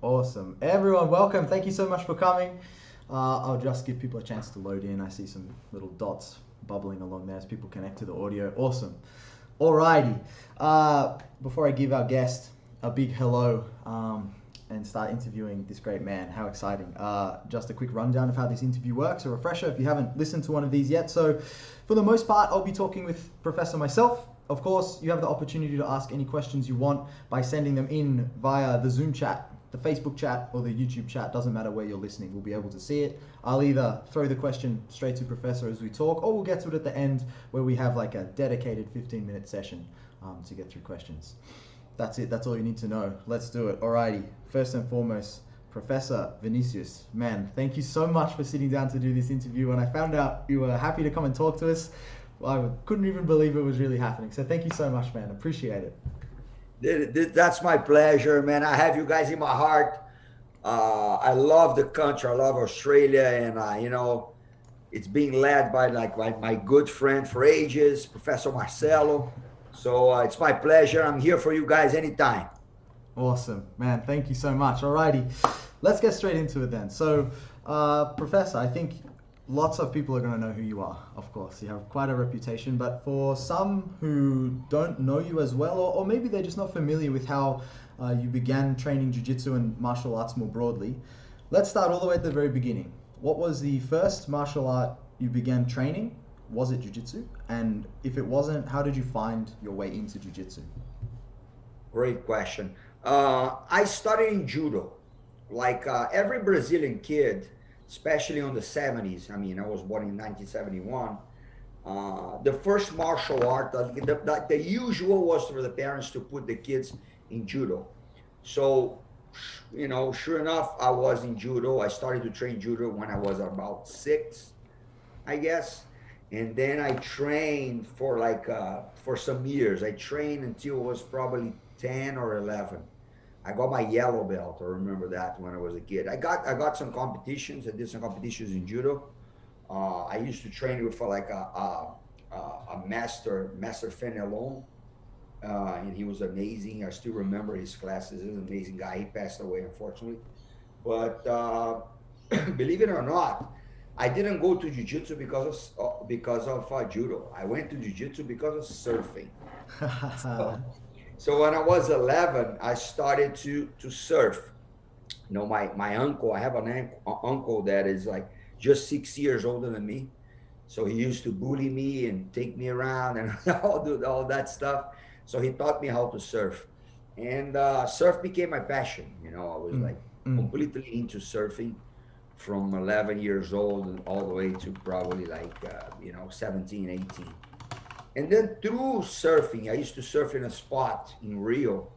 Awesome. Everyone, welcome. Thank you so much for coming. I'll just give people a chance to load in. I see some little dots bubbling along there as people connect to the audio. Awesome. Alrighty. Before I give our guest a big hello and start interviewing this great man, how exciting. Just a quick rundown of how this interview works, a refresher if you haven't listened to one of these yet. So for the most part, I'll be talking with Professor myself. Of course, you have the opportunity to ask any questions you want by sending them in via the Zoom chat, the Facebook chat, or the YouTube chat. Doesn't matter where you're listening, we'll be able to see it. I'll either throw the question straight to Professor as we talk, or we'll get to it at the end where we have like a dedicated 15-minute session to get through questions. That's it. That's all you need to know. Let's do it. Alrighty. First and foremost, Professor Vinicius, man, thank you so much for sitting down to do this interview. When I found out you were happy to come and talk to us, I couldn't even believe it was really happening. So thank you so much, man. Appreciate it. That's my pleasure, man. I have you guys in my heart. I love the country. I love Australia, and it's being led by my good friend for ages, Professor Marcelo. So it's my pleasure. I'm here for you guys anytime. Awesome, man. Thank you so much. Alrighty, let's get straight into it then. So, Professor, I think lots of people are going to know who you are, of course. You have quite a reputation, but for some who don't know you as well, or maybe they're just not familiar with how you began training jiu-jitsu and martial arts more broadly, let's start all the way at the very beginning. What was the first martial art you began training? Was it jiu-jitsu? And if it wasn't, how did you find your way into jiu-jitsu? Great question. I started in judo. Like every Brazilian kid, especially on the 70s. I mean, I was born in 1971. The first martial art, the usual was for the parents to put the kids in judo. So, sure enough, I was in judo. I started to train judo when I was about 6, I guess. And then I trained for some years. I trained until it was probably 10 or 11. I got my yellow belt. I remember that when I was a kid. I got some competitions. I did some competitions in judo. I used to train with a master Fenelon, and he was amazing. I still remember his classes. He was an amazing guy. He passed away, unfortunately. But believe it or not, I didn't go to jiu-jitsu because of judo. I went to jiu-jitsu because of surfing. So when I was 11, I started to surf. My uncle, I have an uncle that is like just 6 years older than me. So he used to bully me and take me around and all that stuff. So he taught me how to surf. And surf became my passion. I was completely into surfing from 11 years old and all the way to probably 17, 18. And then through surfing, I used to surf in a spot in Rio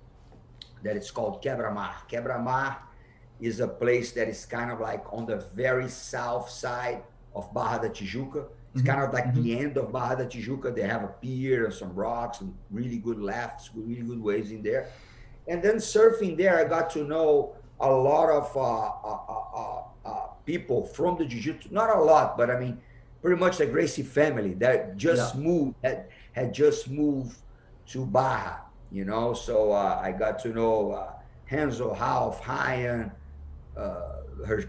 that it's called Quebra-Mar. Quebra-Mar is a place that is kind of like on the very south side of Barra da Tijuca. It's kind of like the end of Barra da Tijuca. They have a pier and some rocks and really good lefts, really good waves in there. And then surfing there, I got to know a lot of people from the jiu-jitsu. Not a lot, but I mean, pretty much the Gracie family that just moved, had just moved to Barra, So I got to know Renzo, Ralph, Ryan,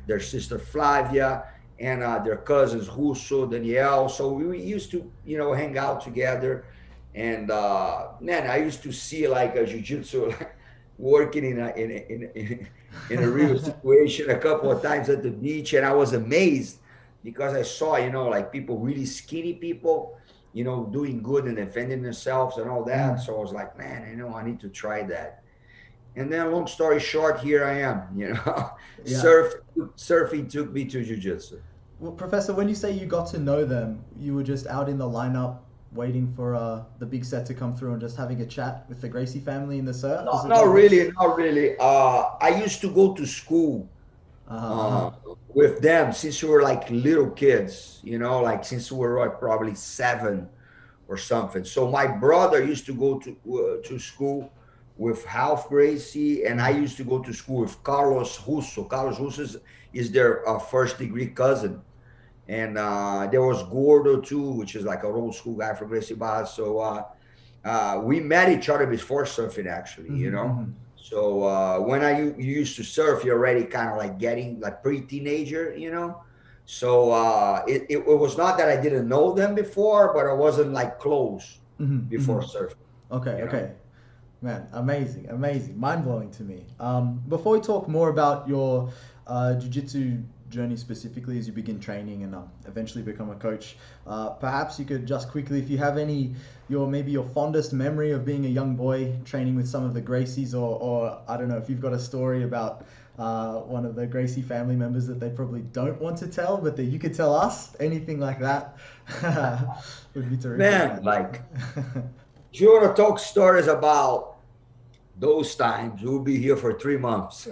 their sister Flavia, and their cousins Russo, Danielle. So we used to, hang out together. And man, I used to see like a jiu-jitsu working in a real situation a couple of times at the beach, and I was amazed because I saw, like people, really skinny people, doing good and defending themselves and all that. So I was like, man, I need to try that. And then long story short, here I am, surfing took me to jiu-jitsu. Well, Professor, when you say you got to know them, you were just out in the lineup waiting for the big set to come through and just having a chat with the Gracie family in the surf? Not really. I used to go to school with them since we were like little kids, since we were like probably 7 or something. So my brother used to go to school with Ralph Gracie, and I used to go to school with Carlos Russo. Carlos Russo is their first degree cousin. And there was Gordo too, which is like an old school guy from Gracie Barra. So we met each other before surfing, actually, So when you used to surf, you're already kind of like getting like pre-teenager, you know. So it was not that I didn't know them before, but I wasn't like close before surfing. Okay, You know? okay. Man, amazing, amazing, mind blowing to me. Before we talk more about your jiu-jitsu journey specifically as you begin training and eventually become a coach, perhaps you could just quickly, if you have any, maybe your fondest memory of being a young boy training with some of the Gracies, or I don't know if you've got a story about one of the Gracie family members that they probably don't want to tell, but that you could tell us, anything like that would be terrific. Man, like if you want to talk stories about those times, we'll be here for 3 months.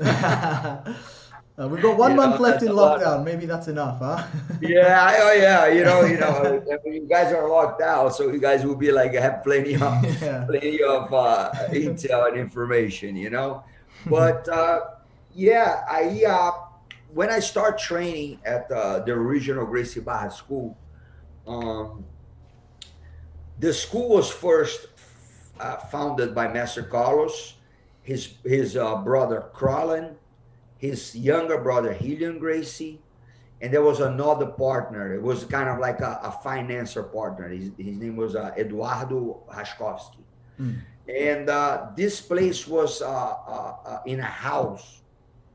We've got 1 month left in That's a lot. lockdown. Maybe that's enough, huh? Yeah, oh yeah, you guys are locked out, so you guys will be like have plenty of Yeah. intel and information, you know. But yeah, I when I start training at the original Gracie Barra school, um, the school was first founded by Master Carlos, his brother Crowlin, his younger brother Helion Gracie, and there was another partner. It was kind of like a financier partner. His name was Eduardo Raskowski. And this place was in a house.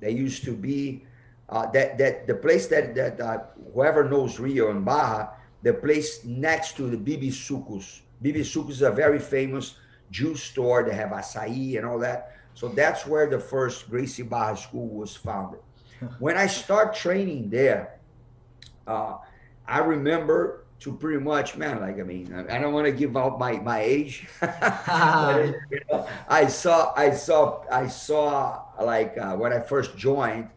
There used to be that the place that whoever knows Rio and Baja, the place next to the Bibi Sucos. Bibi Sucos is a very famous juice store. They have acai and all that. So that's where the first Gracie Barra school was founded. When I start training there, I remember to pretty much, man, like, I mean, I don't want to give out my age. But, you know, I saw like when I first joined,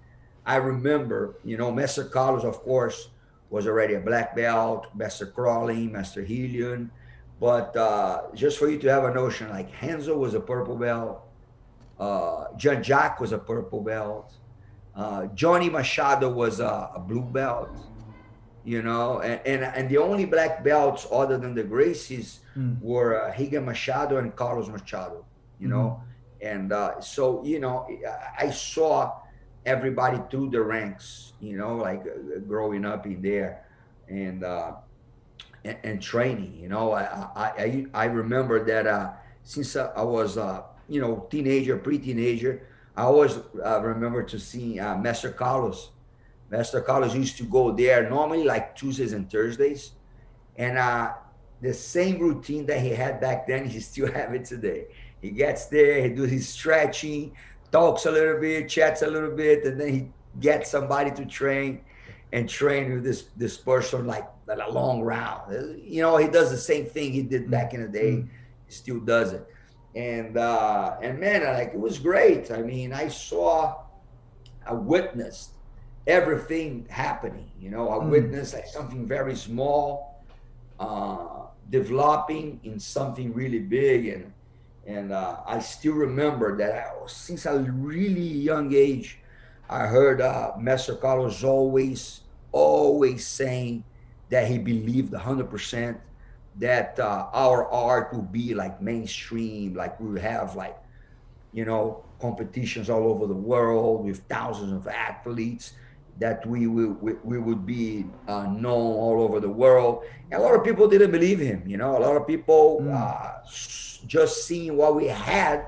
I remember, you know, Master Carlos, of course, was already a black belt, Master Crawling, Master Helion. But just for you to have a notion, like Hanzo was a purple belt, John Jack was a purple belt, Johnny Machado was a blue belt, you know, and the only black belts other than the Gracies were Higa Machado and Carlos Machado, you know. And so, you know, I saw everybody through the ranks, you know, like growing up in there and training, you know. I remember that since I was, you know, teenager, pre-teenager, I always remember to see Master Carlos. Master Carlos used to go there normally like Tuesdays and Thursdays. And the same routine that he had back then, he still have it today. He gets there, he does his stretching, talks a little bit, chats a little bit, and then he gets somebody to train with this person like a long round. You know, he does the same thing he did back in the day. He still does it. And man, like, it was great. I mean, I witnessed everything happening. You know, I witnessed like something very small developing in something really big. And I still remember that since a really young age, I heard Master Carlos always saying that he believed 100% that our art will be like mainstream, like we have like, you know, competitions all over the world with thousands of athletes, that we would be known all over the world. And a lot of people didn't believe him, you know. A lot of people just seeing what we had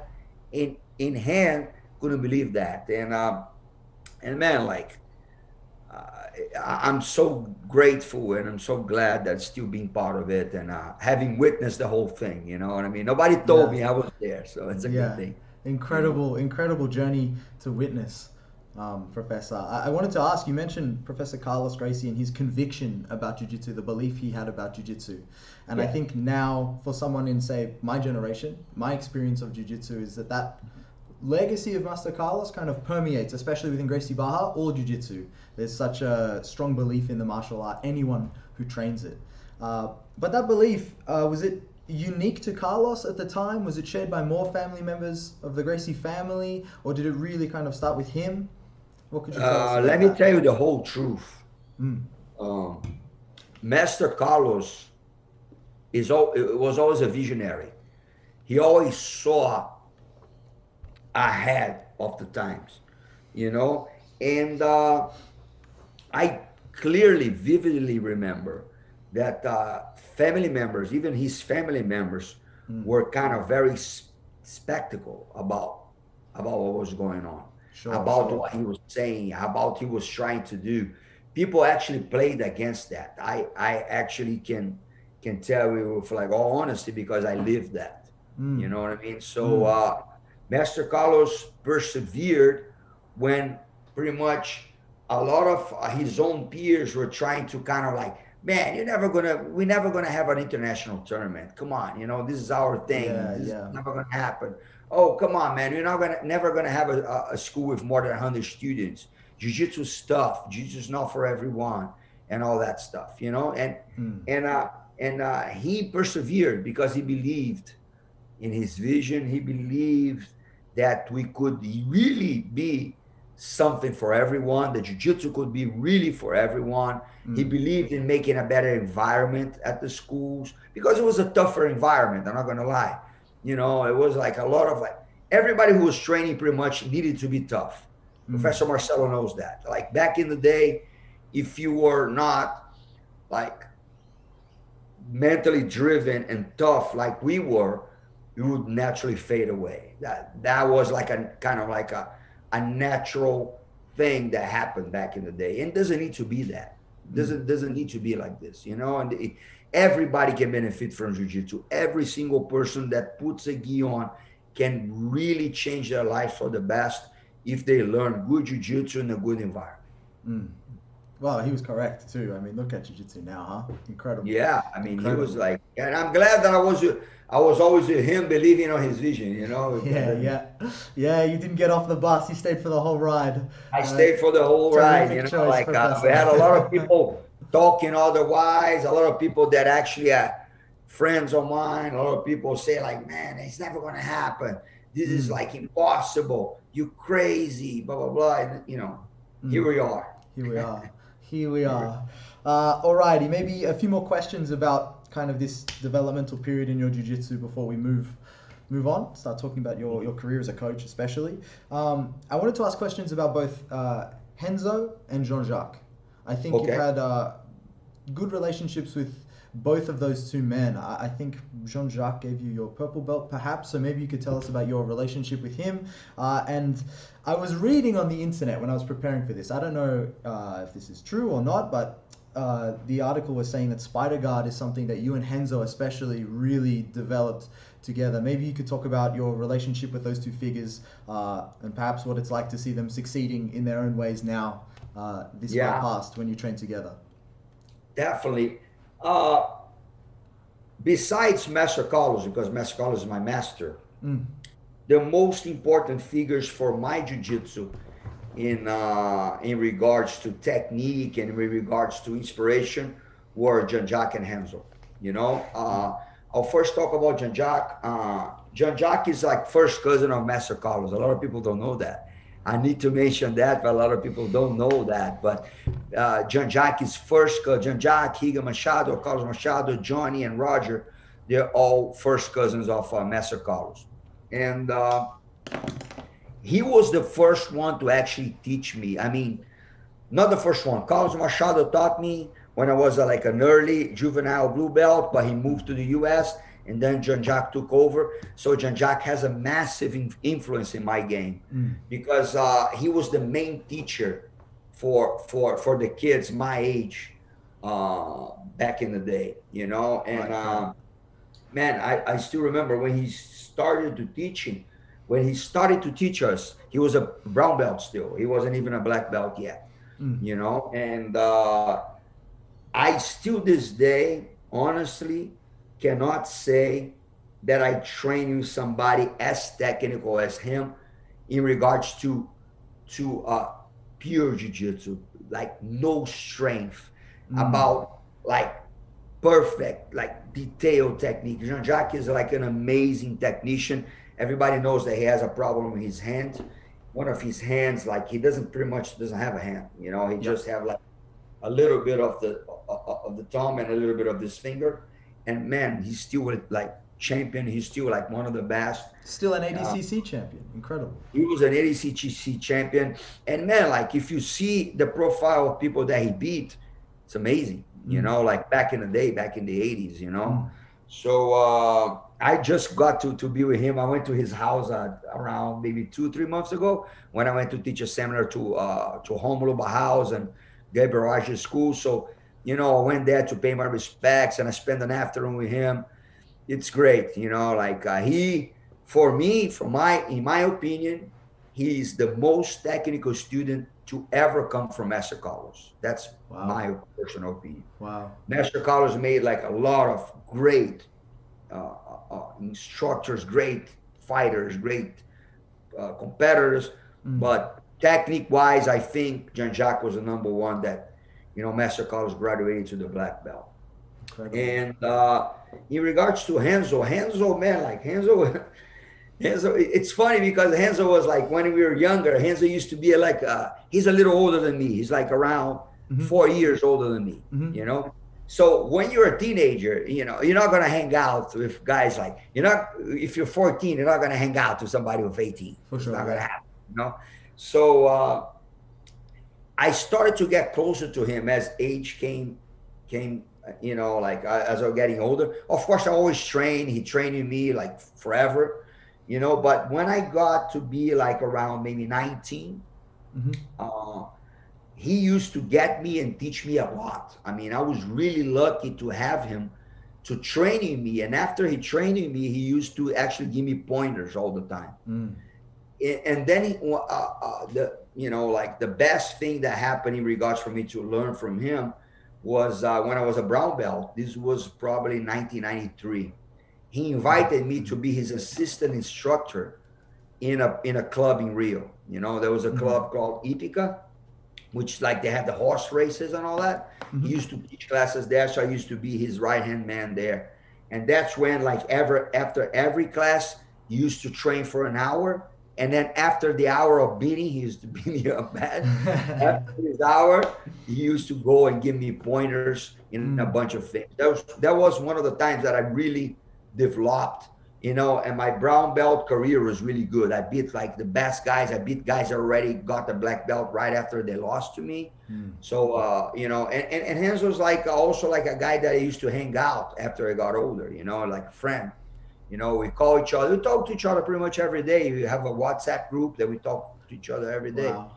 in hand couldn't believe that. And man, like, I'm so grateful and I'm so glad that still being part of it and having witnessed the whole thing, you know what I mean? Nobody told me I was there, so it's a good thing. Incredible journey to witness, Professor. I wanted to ask, you mentioned Professor Carlos Gracie and his conviction about jiu-jitsu, the belief he had about jiu-jitsu. And I think now for someone in, say, my generation, my experience of jiu-jitsu is that legacy of Master Carlos kind of permeates, especially within Gracie Barra, all jiu-jitsu. There's such a strong belief in the martial art, anyone who trains it. But that belief, was it unique to Carlos at the time? Was it shared by more family members of the Gracie family? Or did it really kind of start with him? What could you tell us about Let me that? tell you the whole truth. Master Carlos was always a visionary. He always saw ahead of the times, you know. And I clearly, vividly remember that family members, even his family members, were kind of very spectacle about what was going on, Sure, about sure. what he was saying, about he was trying to do. People actually played against that. I actually can tell you with like all honesty because I lived that. You know what I mean? So Master Carlos persevered when pretty much a lot of his own peers were trying to kind of like, man, we're never gonna have an international tournament. Come on, you know, this is our thing. Yeah, This is yeah. never gonna happen. Oh, come on, man, you're not gonna never gonna have a school with more than 100 students. Jiu-jitsu stuff. Jiu-jitsu is not for everyone, and all that stuff, you know. And he persevered because he believed in his vision. He believed that we could really be something for everyone. The jiu-jitsu could be really for everyone. He believed in making a better environment at the schools because it was a tougher environment. I'm not gonna lie. You know, it was like a lot of like everybody who was training pretty much needed to be tough. Professor Marcelo knows that. Like back in the day, if you were not like mentally driven and tough like we were, you would naturally fade away. That was like a kind of like a natural thing that happened back in the day. And it doesn't need to be that. Doesn't need to be like this, you know. And everybody can benefit from jiu-jitsu. Every single person that puts a gi on can really change their life for the best if they learn good jiu-jitsu in a good environment. Well, he was correct too. I mean, look at jiu-jitsu now, huh? Incredible. Yeah, I mean, he was Incredible. like, and I'm glad that I was always with him, believing on his vision. You know, Yeah, yeah. Yeah, you didn't get off the bus. You stayed for the whole ride. I stayed for the whole ride. You Terrific know, choice, like we Professor. had a lot of people talking otherwise. A lot of people that actually are friends of mine. A lot of people say like, man, it's never going to happen. This is like impossible. You crazy, blah blah blah. And, you know, here we are. Here we are. Here we are. Alrighty, maybe a few more questions about kind of this developmental period in your jiu-jitsu before we move on. Start talking about your career as a coach, especially. I wanted to ask questions about both Renzo and Jean-Jacques. I think you've had good relationships with both of those two men. I think Jean-Jacques gave you your purple belt, perhaps, so maybe you could tell us about your relationship with him. And I was reading on the internet when I was preparing for this. I don't know if this is true or not, but the article was saying that Spider Guard is something that you and Renzo especially really developed together. Maybe you could talk about your relationship with those two figures and perhaps what it's like to see them succeeding in their own ways now, this far past when you train together. Definitely. Besides Master Carlos, because Master Carlos is my master, the most important figures for my jiu-jitsu in regards to technique and in regards to inspiration were Jean-Jacques and Renzo. You know, I'll first talk about Jean-Jacques. Jean-Jacques is like first cousin of Master Carlos. A lot of people don't know that. I need to mention that, but a lot of people don't know that. But Jean-Jacques is first cousin. Jean-Jacques, Higa Machado, Carlos Machado, Johnny, and Roger, they're all first cousins of Master Carlos. And he was the first one to actually teach me. I mean, not the first one. Carlos Machado taught me when I was like an early juvenile blue belt, but he moved to the US and then Jean-Jacques took over. So Jean-Jacques has a massive influence in my game because he was the main teacher for the kids my age back in the day, you know. And man, I still remember when he started to teach us, he was a brown belt still. He wasn't even a black belt yet, you know. And I still this day, honestly, cannot say that I train with somebody as technical as him in regards to pure jiu-jitsu, like no strength, about like perfect, like detailed technique. Jean-Jacques is like an amazing technician. Everybody knows that he has a problem with his hand. One of his hands, like he doesn't have a hand, you know. He just have like a little bit of the thumb and a little bit of this finger. And man, he's still like champion. He's still like one of the best. Still an ADCC champion. Incredible. He was an ADCC champion. And man, like if you see the profile of people that he beat, it's amazing. You know, like back in the day, back in the 80s, you know. So I just got to be with him. I went to his house around maybe 2-3 months ago when I went to teach a seminar to Romulo Barraus and Gabriel Raj's school. So, you know, I went there to pay my respects, and I spent an afternoon with him. It's great, you know, like he, for me, in my opinion, he's the most technical student to ever come from Master Carlos. That's my personal opinion. Wow. Master Carlos made like a lot of great instructors, great fighters, great competitors, but technique-wise, I think Jean-Jacques was the number one that, you know, Master Carlos graduated to the black belt. Incredible. And in regards to Renzo, man, like Renzo, it's funny because Renzo was like, when we were younger, Renzo used to be like, he's a little older than me. He's like around 4 years older than me, you know? So when you're a teenager, you know, you're not going to hang out with guys like, if you're 14, you're not going to hang out with somebody with 18. For sure. It's not going to happen, you know? So I started to get closer to him as age came, you know, like as I was getting older. Of course, I always trained. He trained me like forever, you know, but when I got to be like around maybe 19, he used to get me and teach me a lot. I mean, I was really lucky to have him to training me. And after he training me, he used to actually give me pointers all the time. And then you know, like the best thing that happened in regards for me to learn from him was when I was a brown belt. This was probably 1993. He invited me to be his assistant instructor in a club in Rio. You know, there was a club called Ipica, which like they have the horse races and all that. He used to teach classes there, so I used to be his right-hand man there. And that's when like after every class, he used to train for an hour. And then after the hour of beating, he used to beat me up bad. After his hour, he used to go and give me pointers in a bunch of things. That was one of the times that I really developed, you know, and my brown belt career was really good. I beat like the best guys. I beat guys that already got the black belt right after they lost to me. So, you know, and Hans was like also like a guy that I used to hang out after I got older, you know, like a friend. You know, we call each other, we talk to each other pretty much every day. We have a WhatsApp group that we talk to each other every day. Wow.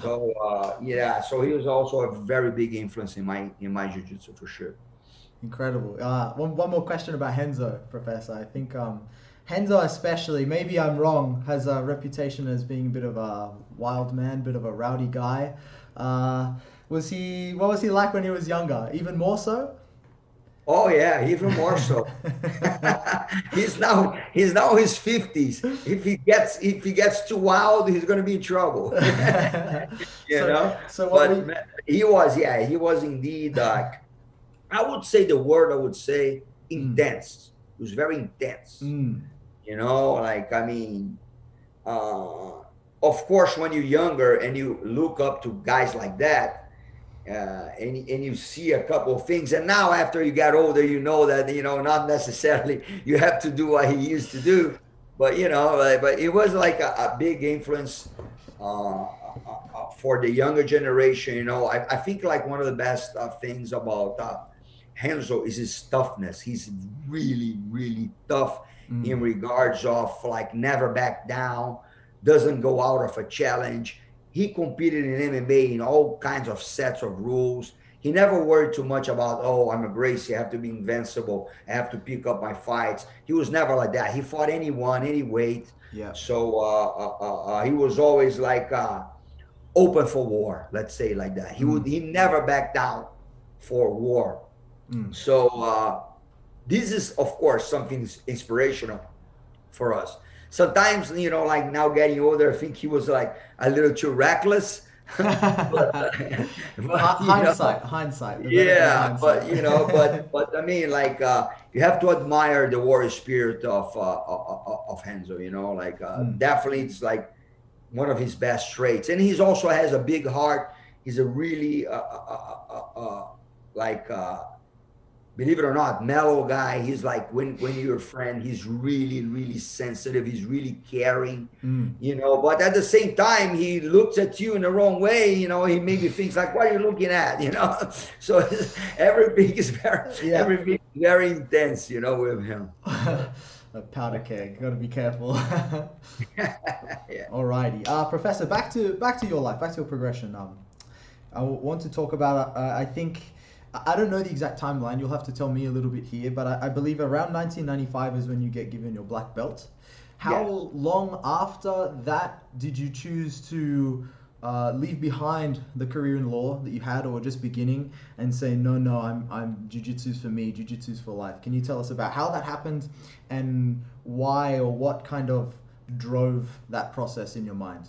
So, yeah, so he was also a very big influence in my jiu-jitsu for sure. Incredible. One more question about Renzo, Professor. I think Renzo especially, maybe I'm wrong, has a reputation as being a bit of a wild man, bit of a rowdy guy. What was he like when he was younger? Even more so? Oh yeah, even more so. he's now in his 50s. If he gets too wild, he's going to be in trouble. you know. So he was indeed like, I would say the word I would say intense. He was very intense. You know, like I mean, of course, when you're younger and you look up to guys like that. And you see a couple of things, and now after you got older, you know that, you know, not necessarily you have to do what he used to do, but you know, but it was like a big influence for the younger generation. You know, I think like one of the best things about Renzo is his toughness. He's really, really tough in regards of like never back down, doesn't go out of a challenge. He competed in MMA in all kinds of sets of rules. He never worried too much about, oh, I'm a Gracie, I have to be invincible, I have to pick up my fights. He was never like that. He fought anyone, any weight. Yeah. So he was always like open for war, let's say like that. He never backed down for war. So this is, of course, something inspirational for us. Sometimes, you know, like now getting older, I think he was like a little too reckless. Hindsight. Yeah, but you know, but I mean, like you have to admire the warrior spirit of Renzo. You know, like definitely it's like one of his best traits, and he's also has a big heart. He's a really believe it or not, mellow guy. He's like when you're a friend, he's really, really sensitive. He's really caring, you know. But at the same time, he looks at you in the wrong way. You know, he maybe thinks like, "What are you looking at?" You know. So everything is everything is very intense, you know, with him. A powder keg. Got to be careful. Yeah. Alrighty, Professor. Back to your life. Back to your progression. I want to talk about. I think I don't know the exact timeline. You'll have to tell me a little bit here, but I believe around 1995 is when you get given your black belt. How long after that did you choose to leave behind the career in law that you had, or just beginning, and say no, I'm jiu-jitsu's for me, jiu-jitsu's for life? Can you tell us about how that happened and why, or what kind of drove that process in your mind?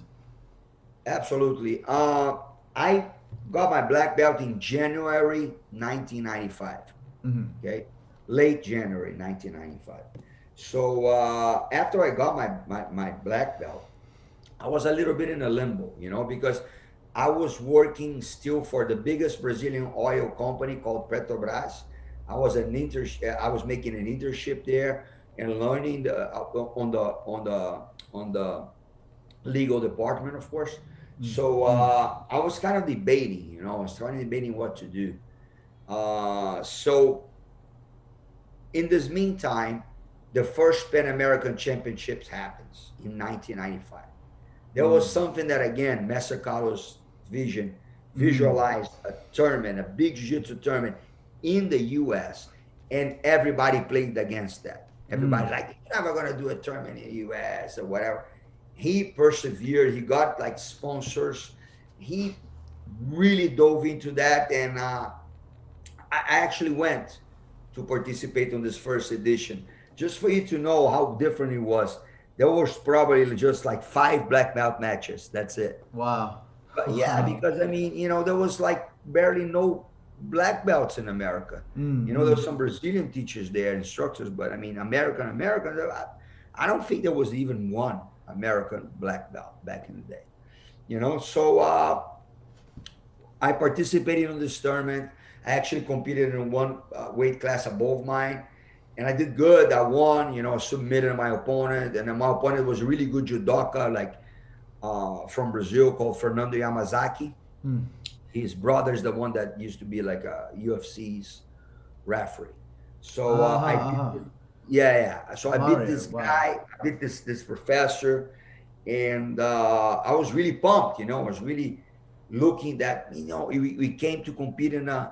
Absolutely. I got my black belt in January 1995. Okay, late January 1995. So after I got my black belt, I was a little bit in a limbo, you know, because I was working still for the biggest Brazilian oil company called Petrobras. I was making an internship there and learning on the legal department, of course. So I was kind of debating, you know, I was trying to debating what to do. So in this meantime, the first Pan American Championships happens in 1995. There was something that, again, Master Carlos' vision visualized a tournament, a big jiu-jitsu tournament in the U.S., and everybody played against that. Everybody's like, you're never going to do a tournament in the U.S. or whatever. He persevered. He got like sponsors. He really dove into that, and I actually went to participate in this first edition. Just for you to know how different it was, there was probably just like 5 black belt matches. That's it. Wow. But yeah, because I mean, you know, there was like barely no black belts in America. You know, there's some Brazilian teachers there, instructors, but I mean, American, I don't think there was even one American black belt back in the day. You know, so I participated in this tournament. I actually competed in one weight class above mine, and I did good. I won, you know, submitted my opponent, and then my opponent was a really good judoka, like from Brazil, called Fernando Yamazaki. His brother's the one that used to be like a UFC's referee. So So I beat this guy, I beat this professor, and I was really pumped. You know, I was really looking that, you know, we came to compete in an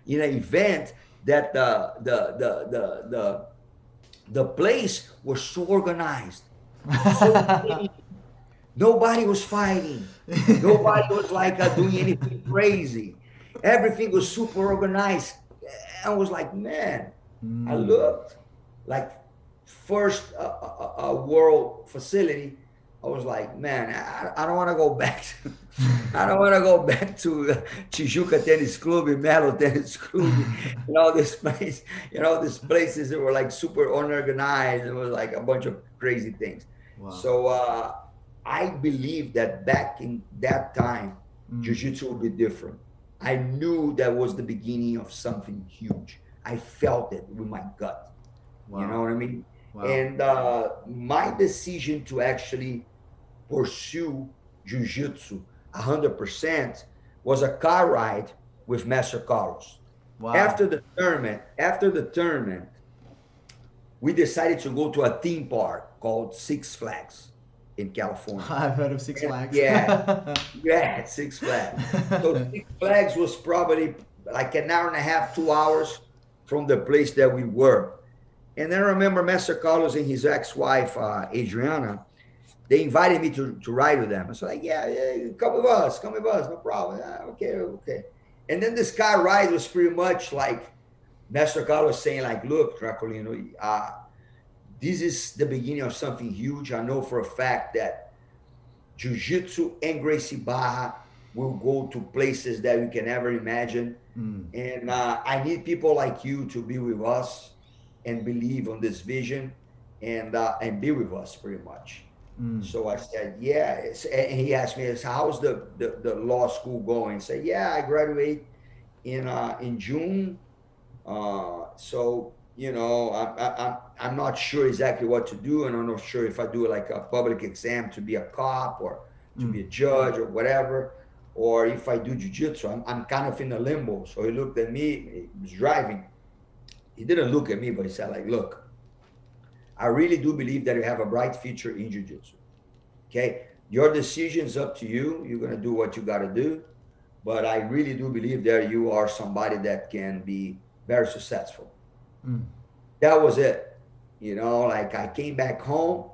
event that the place was so organized, so nobody was fighting, nobody was like doing anything crazy. Everything was super organized. I was like, man, I looked like first world facility. I was like, man, I don't want to go back to, I don't want to go back to Tijuca Tennis Club, Melo Tennis Club, you know, this place, you know, these places that were like super unorganized. It was like a bunch of crazy things. Wow. So I believe that back in that time, Jiu-Jitsu would be different. I knew that was the beginning of something huge. I felt it with my gut. Wow. You know what I mean? Wow. And my decision to actually pursue Jiu-Jitsu 100% was a car ride with Master Carlos. Wow. After the tournament, we decided to go to a theme park called Six Flags in California. I've heard of Six Flags. Yeah, Six Flags. So Six Flags was probably like an hour and a half, 2 hours from the place that we were. And then I remember Master Carlos and his ex-wife, Adriana, they invited me to ride with them. I was like, yeah, come with us, no problem. Okay. And then this car ride was pretty much like Master Carlos saying like, look, Draculino, this is the beginning of something huge. I know for a fact that Jiu-Jitsu and Gracie Barra will go to places that you can never imagine. And I need people like you to be with us and believe on this vision and be with us pretty much. So I said, yeah. And he asked me, how's the law school going? I said, yeah, I graduate in June So I'm not sure exactly what to do, and I'm not sure if I do like a public exam to be a cop or to be a judge or whatever, or if I do jiu-jitsu. I'm kind of in a limbo. So he looked at me. He was driving. He didn't look at me, but he said, like, look, I really do believe that you have a bright future in jiu-jitsu. Okay, your decision's up to you. You're gonna do what you gotta do, but I really do believe that you are somebody that can be very successful. That was it. Like I came back home,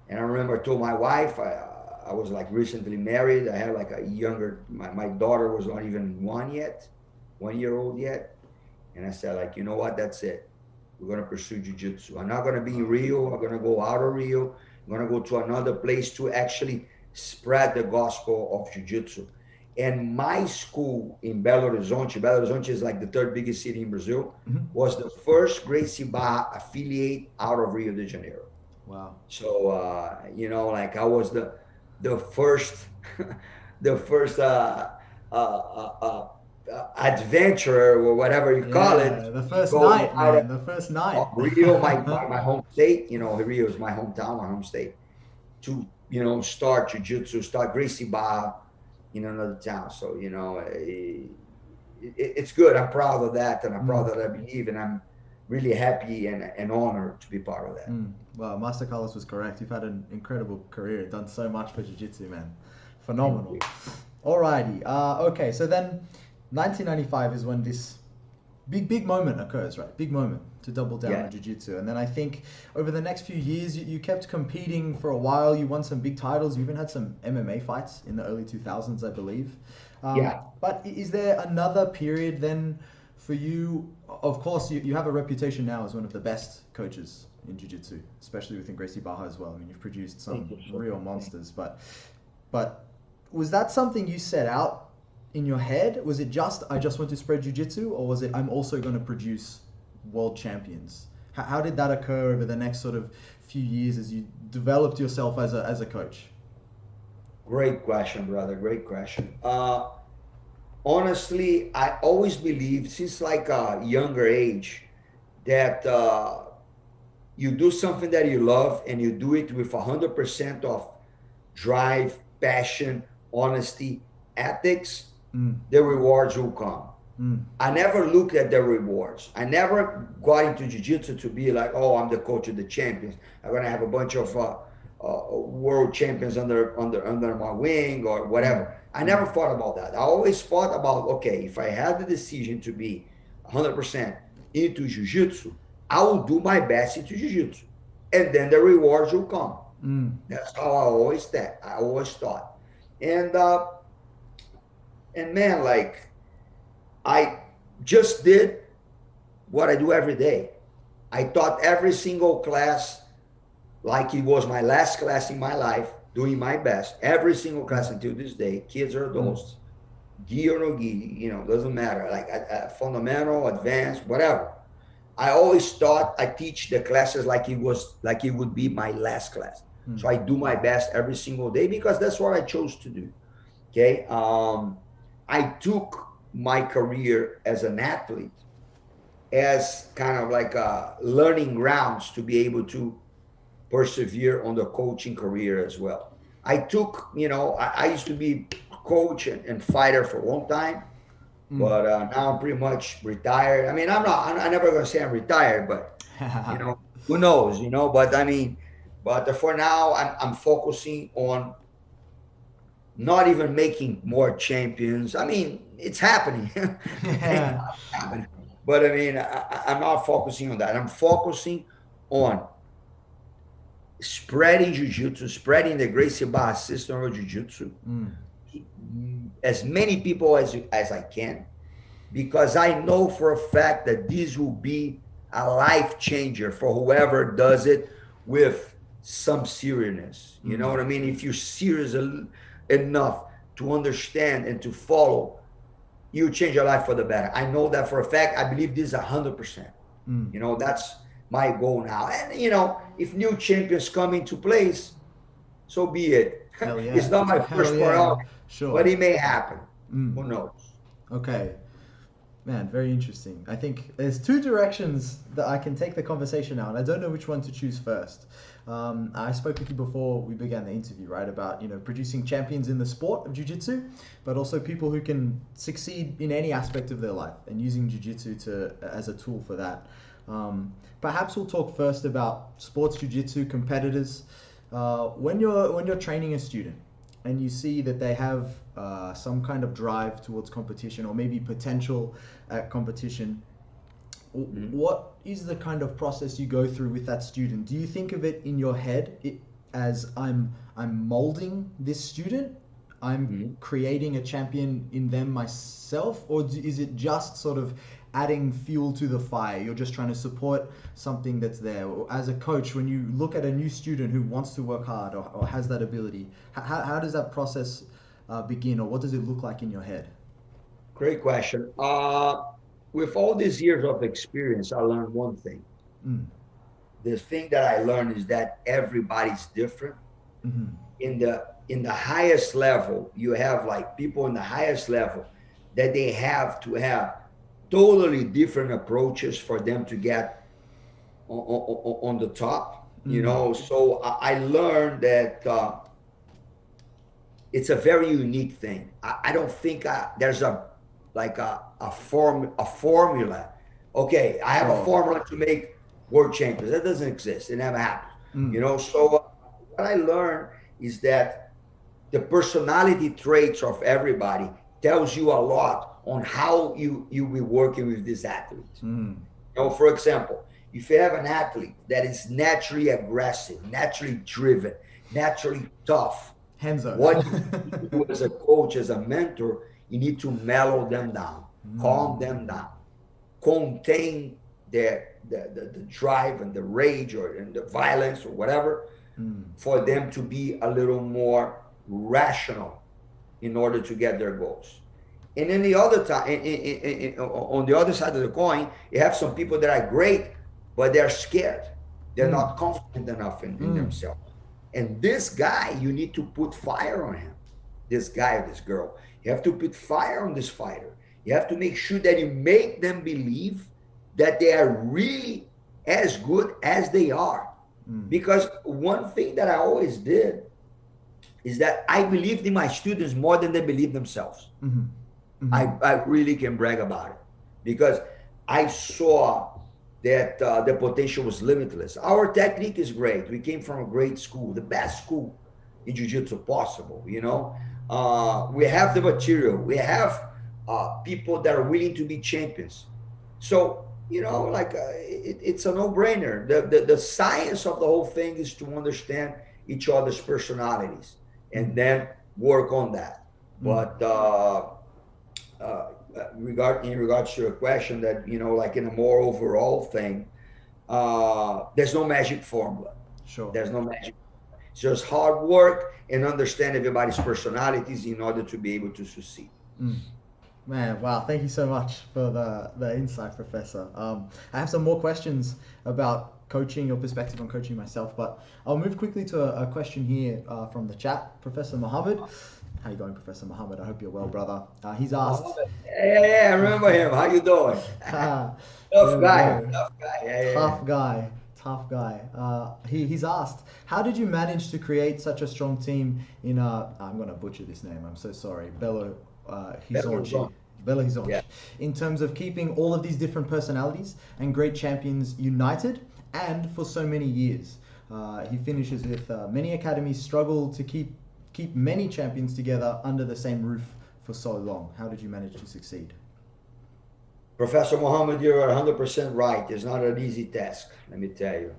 and I remember I told my wife, I was like recently married. I had like a younger, my daughter was not even 1 year old yet. And I said, like, you know what, that's it. We're going to pursue jiu-jitsu. I'm not going to be in Rio. I'm going to go out of Rio. I'm going to go to another place to actually spread the gospel of jiu-jitsu. And my school in Belo Horizonte is like the third biggest city in Brazil, was the first Gracie affiliate out of Rio de Janeiro. Wow. So, like I was the first, the first adventurer or whatever you call it. The first night, man. The first night. Rio, my home state. Rio is my hometown, my home state. To start jiu-jitsu, start Gracie Barra in another town. So it's good. I'm proud of that, and I'm proud that I believe, and I'm really happy and honored to be part of that. Well, Master Carlos was correct. You've had an incredible career, done so much for jiu-jitsu, man. Phenomenal. Alrighty. Okay, so then 1995 is when this big moment occurs, right? Big moment to double down on jiu-jitsu. And then I think over the next few years, you kept competing for a while. You won some big titles. You even had some MMA fights in the early 2000s, I believe. But is there another period then for you? Of course, you have a reputation now as one of the best coaches in jiu-jitsu, especially within Gracie Barra as well. I mean, you've produced some real monsters. But was that something you set out in your head? Was it I just want to spread jiu-jitsu, or was it I'm also going to produce world champions? How did that occur over the next sort of few years as you developed yourself as a coach? Great question, brother. Great question. Honestly, I always believed since like a younger age that you do something that you love and you do it with 100% of drive, passion, honesty, ethics, the rewards will come. I never looked at the rewards. I never got into jiu-jitsu to be like, oh, I'm the coach of the champions. I'm gonna have a bunch of world champions under my wing or whatever. I never thought about that. I always thought about, okay, if I had the decision to be 100% into jiu-jitsu, I will do my best into jiu-jitsu, and then the rewards will come. That's how I always thought. And man, like I just did what I do every day. I taught every single class like it was my last class in my life, doing my best. Every single class until this day, kids or adults, gi or no gi, doesn't matter. Like fundamental, advanced, whatever. I always thought I teach the classes like it would be my last class. So I do my best every single day because that's what I chose to do. Okay. I took my career as an athlete as kind of like learning grounds to be able to persevere on the coaching career as well. I took, I used to be coach and fighter for a long time, but now I'm pretty much retired. I mean, I'm never going to say I'm retired, but, who knows, but for now I'm focusing on not even making more champions. I mean, it's happening. But I mean, I'm not focusing on that. I'm focusing on spreading jiu-jitsu, spreading the Gracie Barra system of jiu-jitsu, as many people as I can, because I know for a fact that this will be a life changer for whoever does it with some seriousness. You know what I mean? If you're serious enough to understand and to follow, you change your life for the better. I know that for a fact. I believe this 100%. That's my goal now. And if new champions come into place, so be it. Hell yeah. It's not my first priority, but it may happen. Who knows? Okay. Man, very interesting. I think there's two directions that I can take the conversation now, and I don't know which one to choose first. I spoke with you before we began the interview, right, about producing champions in the sport of jiu-jitsu, but also people who can succeed in any aspect of their life, and using jiu-jitsu as a tool for that. Perhaps we'll talk first about sports jiu-jitsu competitors. When you're training a student, and you see that they have some kind of drive towards competition, or maybe potential at competition, what is the kind of process you go through with that student? Do you think of it in your head as I'm molding this student, I'm creating a champion in them myself, or is it just sort of adding fuel to the fire? You're just trying to support something that's there. As a coach, when you look at a new student who wants to work hard or has that ability, how does that process begin, or what does it look like in your head? Great question. With all these years of experience, I learned one thing. The thing that I learned is that everybody's different. In the highest level, you have like people in the highest level that they have to have totally different approaches for them to get on the top. So I learned that it's a very unique thing. I don't think there's a formula. Okay, I have a formula to make world champions. That doesn't exist. It never happened. So what I learned is that the personality traits of everybody tells you a lot on how you'll be working with these athletes. For example, if you have an athlete that is naturally aggressive, naturally driven, naturally tough, what you do as a coach, as a mentor, you need to mellow them down, calm them down, contain the drive and the rage and the violence or whatever, for them to be a little more rational in order to get their goals. And then the other time, on the other side of the coin, you have some people that are great, but they're scared. They're not confident enough in themselves. And this guy, you need to put fire on him. This guy or this girl. You have to put fire on this fighter. You have to make sure that you make them believe that they are really as good as they are. Because one thing that I always did is that I believed in my students more than they believe themselves. I really can brag about it, because I saw that the potential was limitless. Our technique is great. We came from a great school, the best school in jiu-jitsu possible. We have the material. We have people that are willing to be champions. So it's a no-brainer. The science of the whole thing is to understand each other's personalities and then work on that. But in regards to your question, that like in a more overall thing, there's no magic formula. There's no magic. It's just hard work and understand everybody's personalities in order to be able to succeed. Man, wow, thank you so much for the insight, Professor. I have some more questions about coaching, your perspective on coaching myself, but I'll move quickly to a question here from the chat. Professor Mohammed. How you going, Professor Mohammed? I hope you're well, brother. He's asked... Yeah, I remember him. How you doing? Tough guy. Tough guy. He's asked, how did you manage to create such a strong team in I'm going to butcher this name, I'm so sorry, Belo Horizonte. Yeah. In terms of keeping all of these different personalities and great champions united, and for so many years. He finishes with many academies struggle to keep many champions together under the same roof for so long. How did you manage to succeed? Professor Mohammed, you're 100% right. It's not an easy task, let me tell you.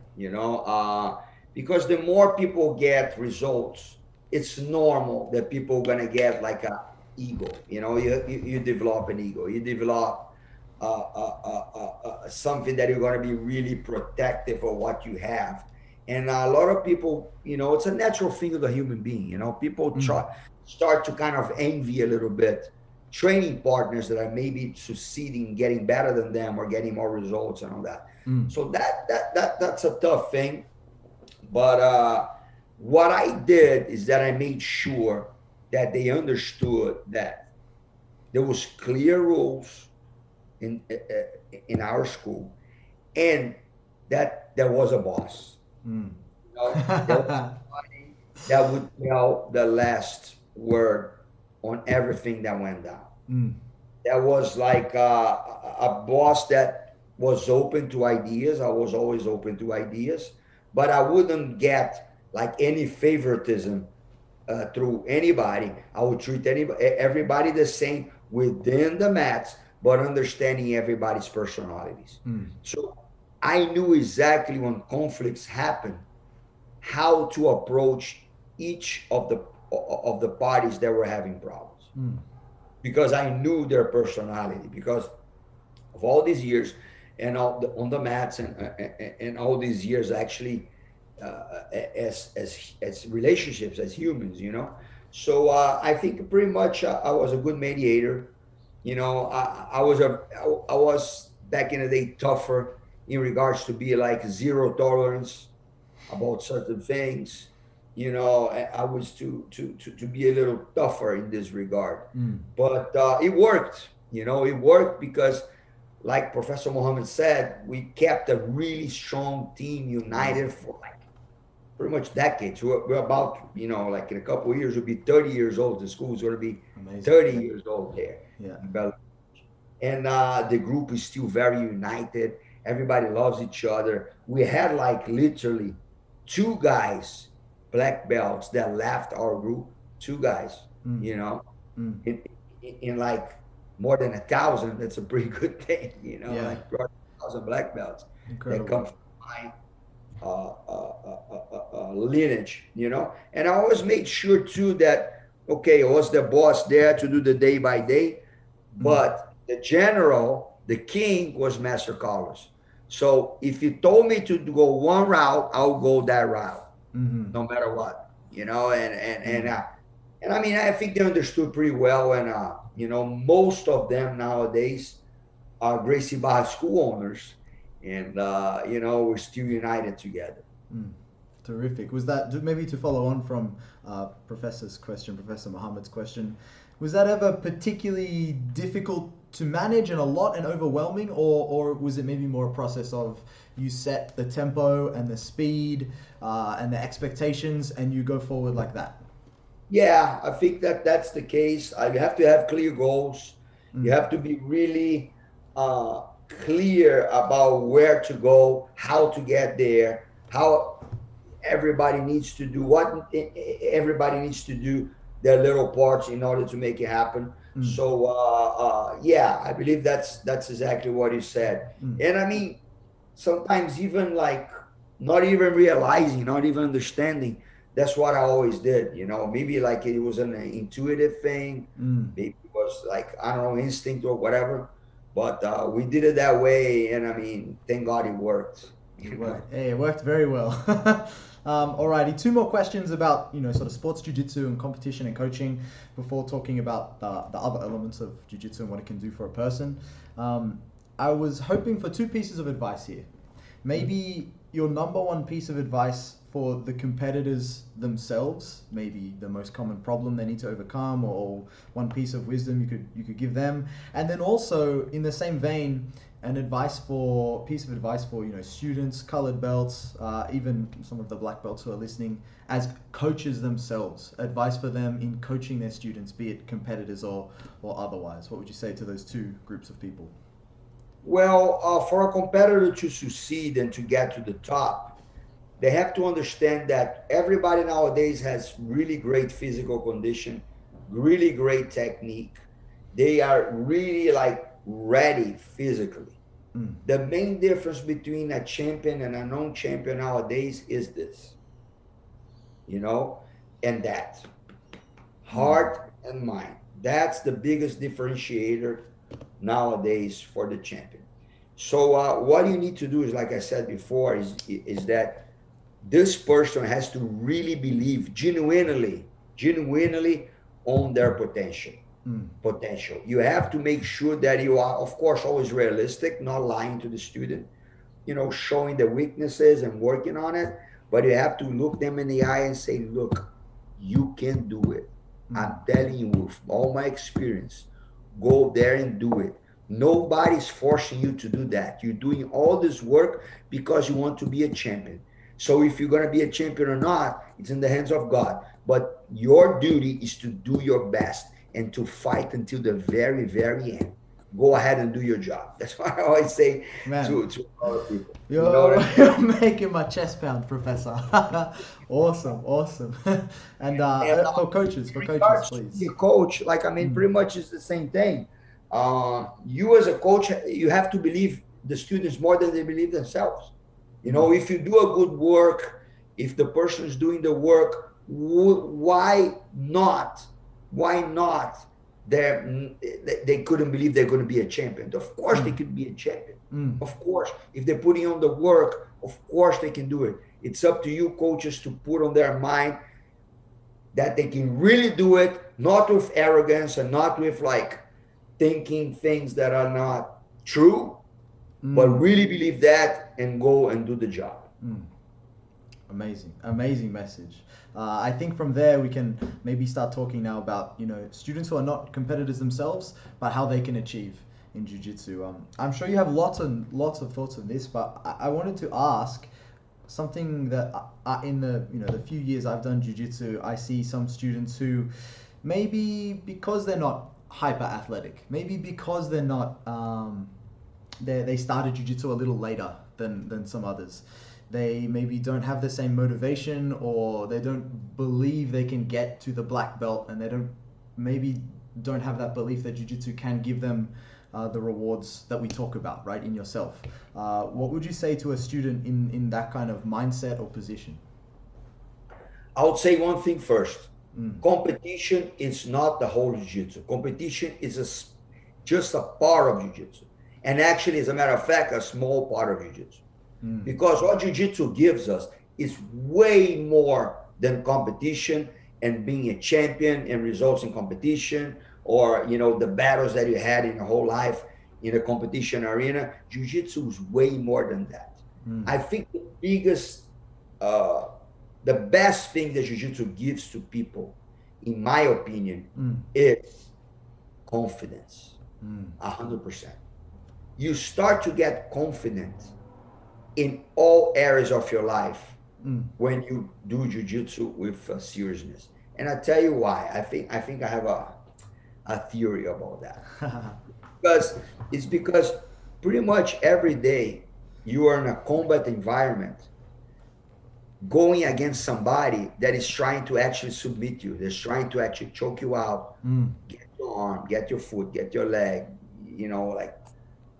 Because the more people get results, it's normal that people are gonna get like a ego. You develop an ego. You develop something that you're gonna be really protective of what you have. And a lot of people, it's a natural thing of the human being. People start to kind of envy a little bit training partners that are maybe succeeding, getting better than them, or getting more results and all that. So that's a tough thing. But what I did is that I made sure that they understood that there was clear rules, in our school, and that there was a boss. Mm. You know, there was somebody that would tell the last word on everything that went down. Mm. That was like a boss that was open to ideas. I was always open to ideas, but I wouldn't get like any favoritism through anybody. I would treat everybody the same within the mats, but understanding everybody's personalities. Mm. So I knew exactly when conflicts happen how to approach each of the parties that were having problems, Mm. because I knew their personality, because of all these years and on the mats, and all these years actually as relationships as humans, you know. So I think pretty much I was a good mediator. You know, I was back in the day tougher in regards to be like zero tolerance about certain things. You know, I was to be a little tougher in this regard, Mm. but it worked. You know, it worked because, like Professor Mohammed said, we kept a really strong team united for like pretty much decades. We're about, you know, like in a couple of years, we'll be 30 years old. The school's going to be Amazing. 30 years old there Yeah. in Bel. And the group is still very united. Everybody loves each other. We had like literally two guys, black belts, that left our group. Two guys, Mm. you know, Mm. in like more than 1,000. That's a pretty good thing, you know, Yeah. like 1,000 black belts that Incredible. come from my lineage, you know. And I always made sure too that, okay, I was the boss there to do the day by day, but the general, the king, was Master Carlos. So if you told me to go one route, I'll go that route, Mm-hmm. no matter what, you know. And I mean, I think they understood pretty well. And you know, most of them nowadays are Gracie school owners, and you know, we're still united together. Mm. Terrific. Was that, maybe to follow on from Professor Muhammad's question, was that ever particularly difficult to manage and a lot and overwhelming, or was it maybe more a process of you set the tempo and the speed and the expectations and you go forward like that? Yeah, I think that that's the case. You have to have clear goals. You Mm. have to be really uh, clear about where to go, how to get there, how everybody needs to do what everybody needs to do their little parts in order to make it happen. Mm. So yeah, I believe that's exactly what you said. Mm. And I mean, sometimes even like not even realizing, not even understanding. That's what I always did. You know, maybe like it was an intuitive thing. Mm. Maybe it was like, I don't know, instinct or whatever. But we did it that way, and I mean, thank God it worked. It worked. Hey, it worked very well. Alrighty, two more questions about, you know, sort of sports jiu-jitsu and competition and coaching before talking about the other elements of jiu-jitsu and what it can do for a person. I was hoping for two pieces of advice here. Maybe your number one piece of advice for the competitors themselves, maybe the most common problem they need to overcome, or one piece of wisdom you could give them, and then also in the same vein, piece of advice for, you know, students, colored belts, even some of the black belts who are listening, as coaches themselves, advice for them in coaching their students, be it competitors or otherwise. What would you say to those two groups of people? Well, for a competitor to succeed and to get to the top, they have to understand that everybody nowadays has really great physical condition, really great technique. They are really like ready physically. Mm. The main difference between a champion and a non-champion nowadays is this, you know, and that heart and mind. That's the biggest differentiator nowadays for the champion. So what you need to do is, like I said before, is that this person has to really believe genuinely on their potential. Mm. Potential. You have to make sure that you are, of course, always realistic, not lying to the student, you know, showing the weaknesses and working on it. But you have to look them in the eye and say, look, you can do it. I'm telling you with all my experience, go there and do it. Nobody's forcing you to do that. You're doing all this work because you want to be a champion. So if you're going to be a champion or not, it's in the hands of God. But your duty is to do your best and to fight until the very, very end. Go ahead and do your job. That's what I always say Man, to other people. You know you're, what I mean? you're making my chest pound, Professor. Awesome, awesome. And And for coaches, regards to please. the coach, like I mean, pretty much it's the same thing. You as a coach, you have to believe the students more than they believe themselves. You know, if you do a good work, if the person is doing the work, why not? Why not? They couldn't believe they're going to be a champion. Of course, they could be a champion. Of course, if they're putting on the work, of course they can do it. It's up to you, coaches, to put on their mind that they can really do it, not with arrogance and not with like thinking things that are not true, but really believe that and go and do the job. Amazing message. I think from there we can maybe start talking now about, you know, students who are not competitors themselves, but how they can achieve in jiu-jitsu. I'm sure you have lots of thoughts on this, but I wanted to ask something that in the few years I've done jiu-jitsu, I see some students who maybe because they're not hyper athletic, maybe because they're not they started jiu-jitsu a little later than some others. They maybe don't have the same motivation, or they don't believe they can get to the black belt, and they don't have that belief that jiu-jitsu can give them the rewards that we talk about, right, in yourself. What would you say to a student in that kind of mindset or position? I would say one thing first. Competition is not the whole jiu-jitsu. Competition is just a part of jiu-jitsu. And actually, as a matter of fact, a small part of jiu-jitsu. Because what jiu-jitsu gives us is way more than competition and being a champion and results in competition, or, you know, the battles that you had in your whole life in a competition arena. Jiu-jitsu is way more than that. I think the biggest, the best thing that jiu-jitsu gives to people, in my opinion, is confidence. 100%. You start to get confident in all areas of your life when you do jiu-jitsu with seriousness. And I tell you why. I think I have a theory about that. because pretty much every day you are in a combat environment going against somebody that is trying to actually submit you. That's trying to actually choke you out, get your arm, get your foot, get your leg, you know, like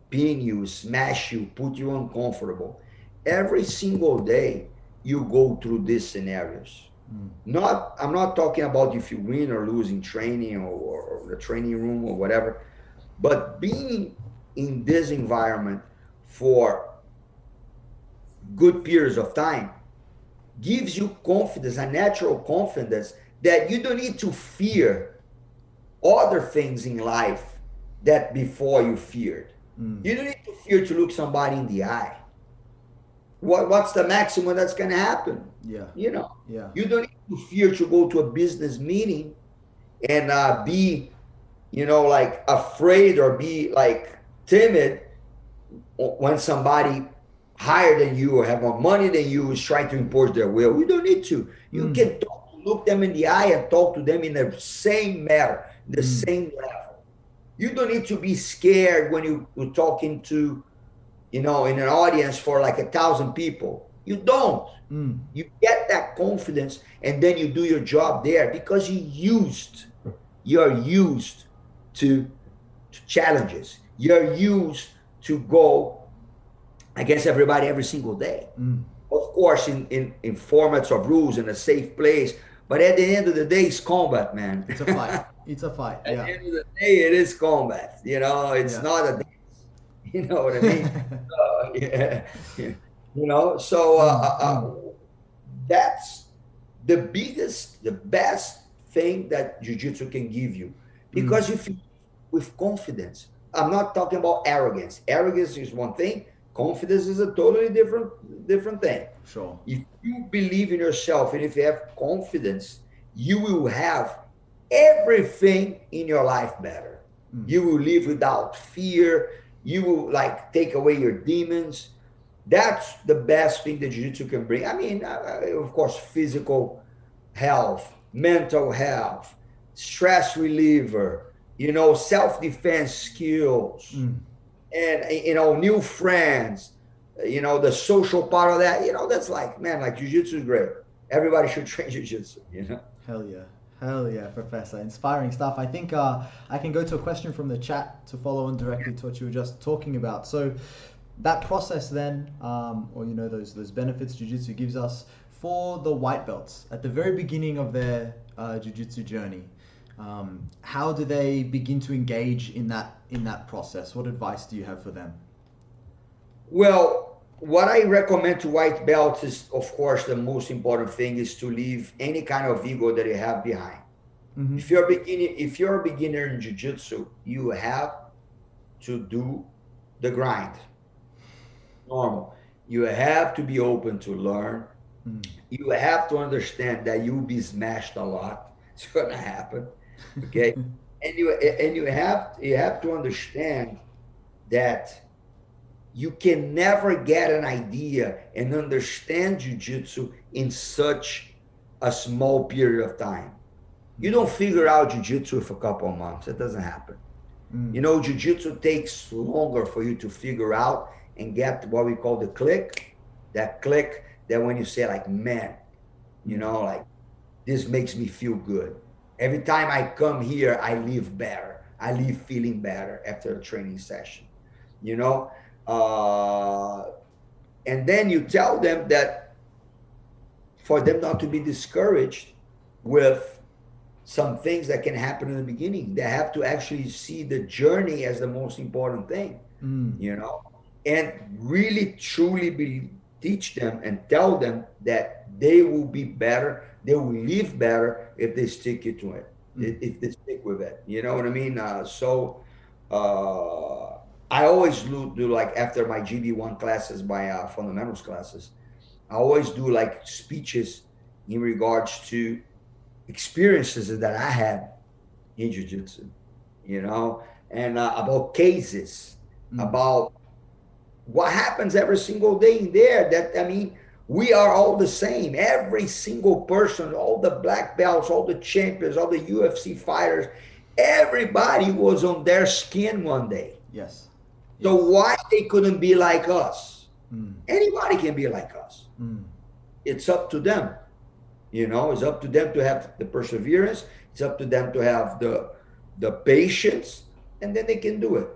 pin you, smash you, put you uncomfortable. Every single day you go through these scenarios. I'm not talking about if you win or lose in training or the training room or whatever, but being in this environment for good periods of time gives you confidence, a natural confidence that you don't need to fear other things in life that before you feared. You don't need to fear to look somebody in the eye. What's the maximum that's going to happen? You know, you don't need to fear to go to a business meeting and be, you know, like afraid or be like timid when somebody higher than you or have more money than you is trying to impose their will. You don't need to. You can look them in the eye and talk to them in the same manner, the same level. You don't need to be scared when you're talking to, you know, in an audience for like 1,000 people. You don't. You get that confidence, and then you do your job there because you're used to challenges. You're used to go against everybody every single day. Of course, in formats of rules in a safe place. But at the end of the day, it's combat, man. It's a fight. It's a fight. At the end of the day, it is combat. You know, it's not a dance. You know what I mean? You know, so that's the best thing that jiu-jitsu can give you. Because if you, with confidence, I'm not talking about arrogance. Arrogance is one thing. Confidence is a totally different thing. Sure. If you believe in yourself and if you have confidence, you will have everything in your life better. You will live without fear. You will like take away your demons. That's the best thing that jiu-jitsu can bring. I mean, of course, physical health, mental health, stress reliever, self-defense skills, and, new friends, the social part of that, that's like, man, like jiu-jitsu is great. Everybody should train jiu-jitsu. Hell yeah. Hell yeah, Professor. Inspiring stuff. I think I can go to a question from the chat to follow on directly to what you were just talking about. So that process then, or those benefits jiu-jitsu gives us for the white belts at the very beginning of their jiu-jitsu journey. How do they begin to engage in that process? What advice do you have for them? Well, what I recommend to white belts is, of course, the most important thing is to leave any kind of ego that you have behind. Mm-hmm. If you're a beginner in jiu-jitsu, you have to do the grind. Normal. You have to be open to learn. Mm. You have to understand that you'll be smashed a lot. It's gonna happen. Okay. and you have to understand that you can never get an idea and understand jiu-jitsu in such a small period of time. You don't figure out jiu-jitsu for a couple of months. It doesn't happen. Mm. Jiu-jitsu takes longer for you to figure out and get what we call the click. That click that when you say like, man, like this makes me feel good. Every time I come here, I leave better. I leave feeling better after a training session, and then you tell them that for them not to be discouraged with some things that can happen in the beginning, they have to actually see the journey as the most important thing, and really truly teach them and tell them that they will be better, they will live better if they stick to it, if they stick with it. You know what I mean? I always do like after my GB1 classes, my fundamentals classes, I always do like speeches in regards to experiences that I had in jiu-jitsu, and about cases, about what happens every single day in there. We are all the same. Every single person, all the black belts, all the champions, all the UFC fighters, everybody was on their skin one day. Yes. So why they couldn't be like us? Anybody can be like us. It's up to them. It's up to them to have the perseverance. It's up to them to have the patience, and then they can do it.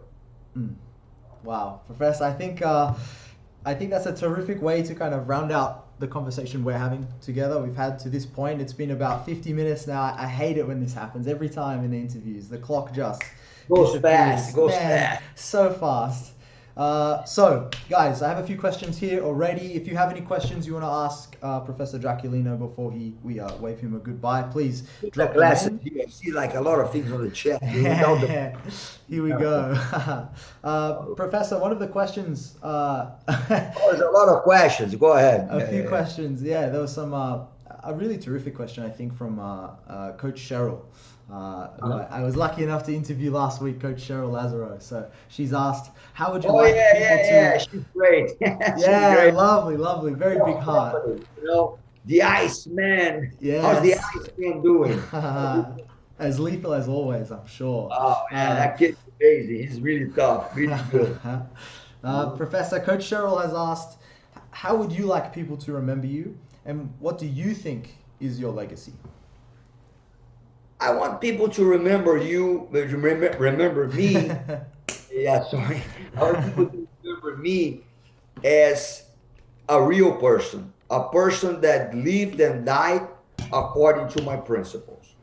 Wow, Professor, I think that's a terrific way to kind of round out the conversation we're having together. We've had to this point. It's been about 50 minutes now. I hate it when this happens. Every time in the interviews, the clock just goes fast. So fast. So, guys, I have a few questions here already. If you have any questions you want to ask Professor Draculino before we wave him a goodbye, please drop them in. I see like a lot of things on the chat. Here we go. Professor, one of the questions... there's a lot of questions. Go ahead. A few questions. Yeah, there was some... a really terrific question, I think, from Coach Cheryl. I was lucky enough to interview last week Coach Cheryl Lazaro. So she's asked, how would you like people to... She's great. She's great. Lovely. Very big heart. The Iceman. Yes. How's the Iceman doing? As lethal as always, I'm sure. Oh, man, that kid's crazy. He's really tough. Really good. Professor, Coach Cheryl has asked, how would you like people to remember you? And what do you think is your legacy? I want people to remember you, remember me. Yeah, sorry. I want people to remember me as a real person, a person that lived and died according to my principles.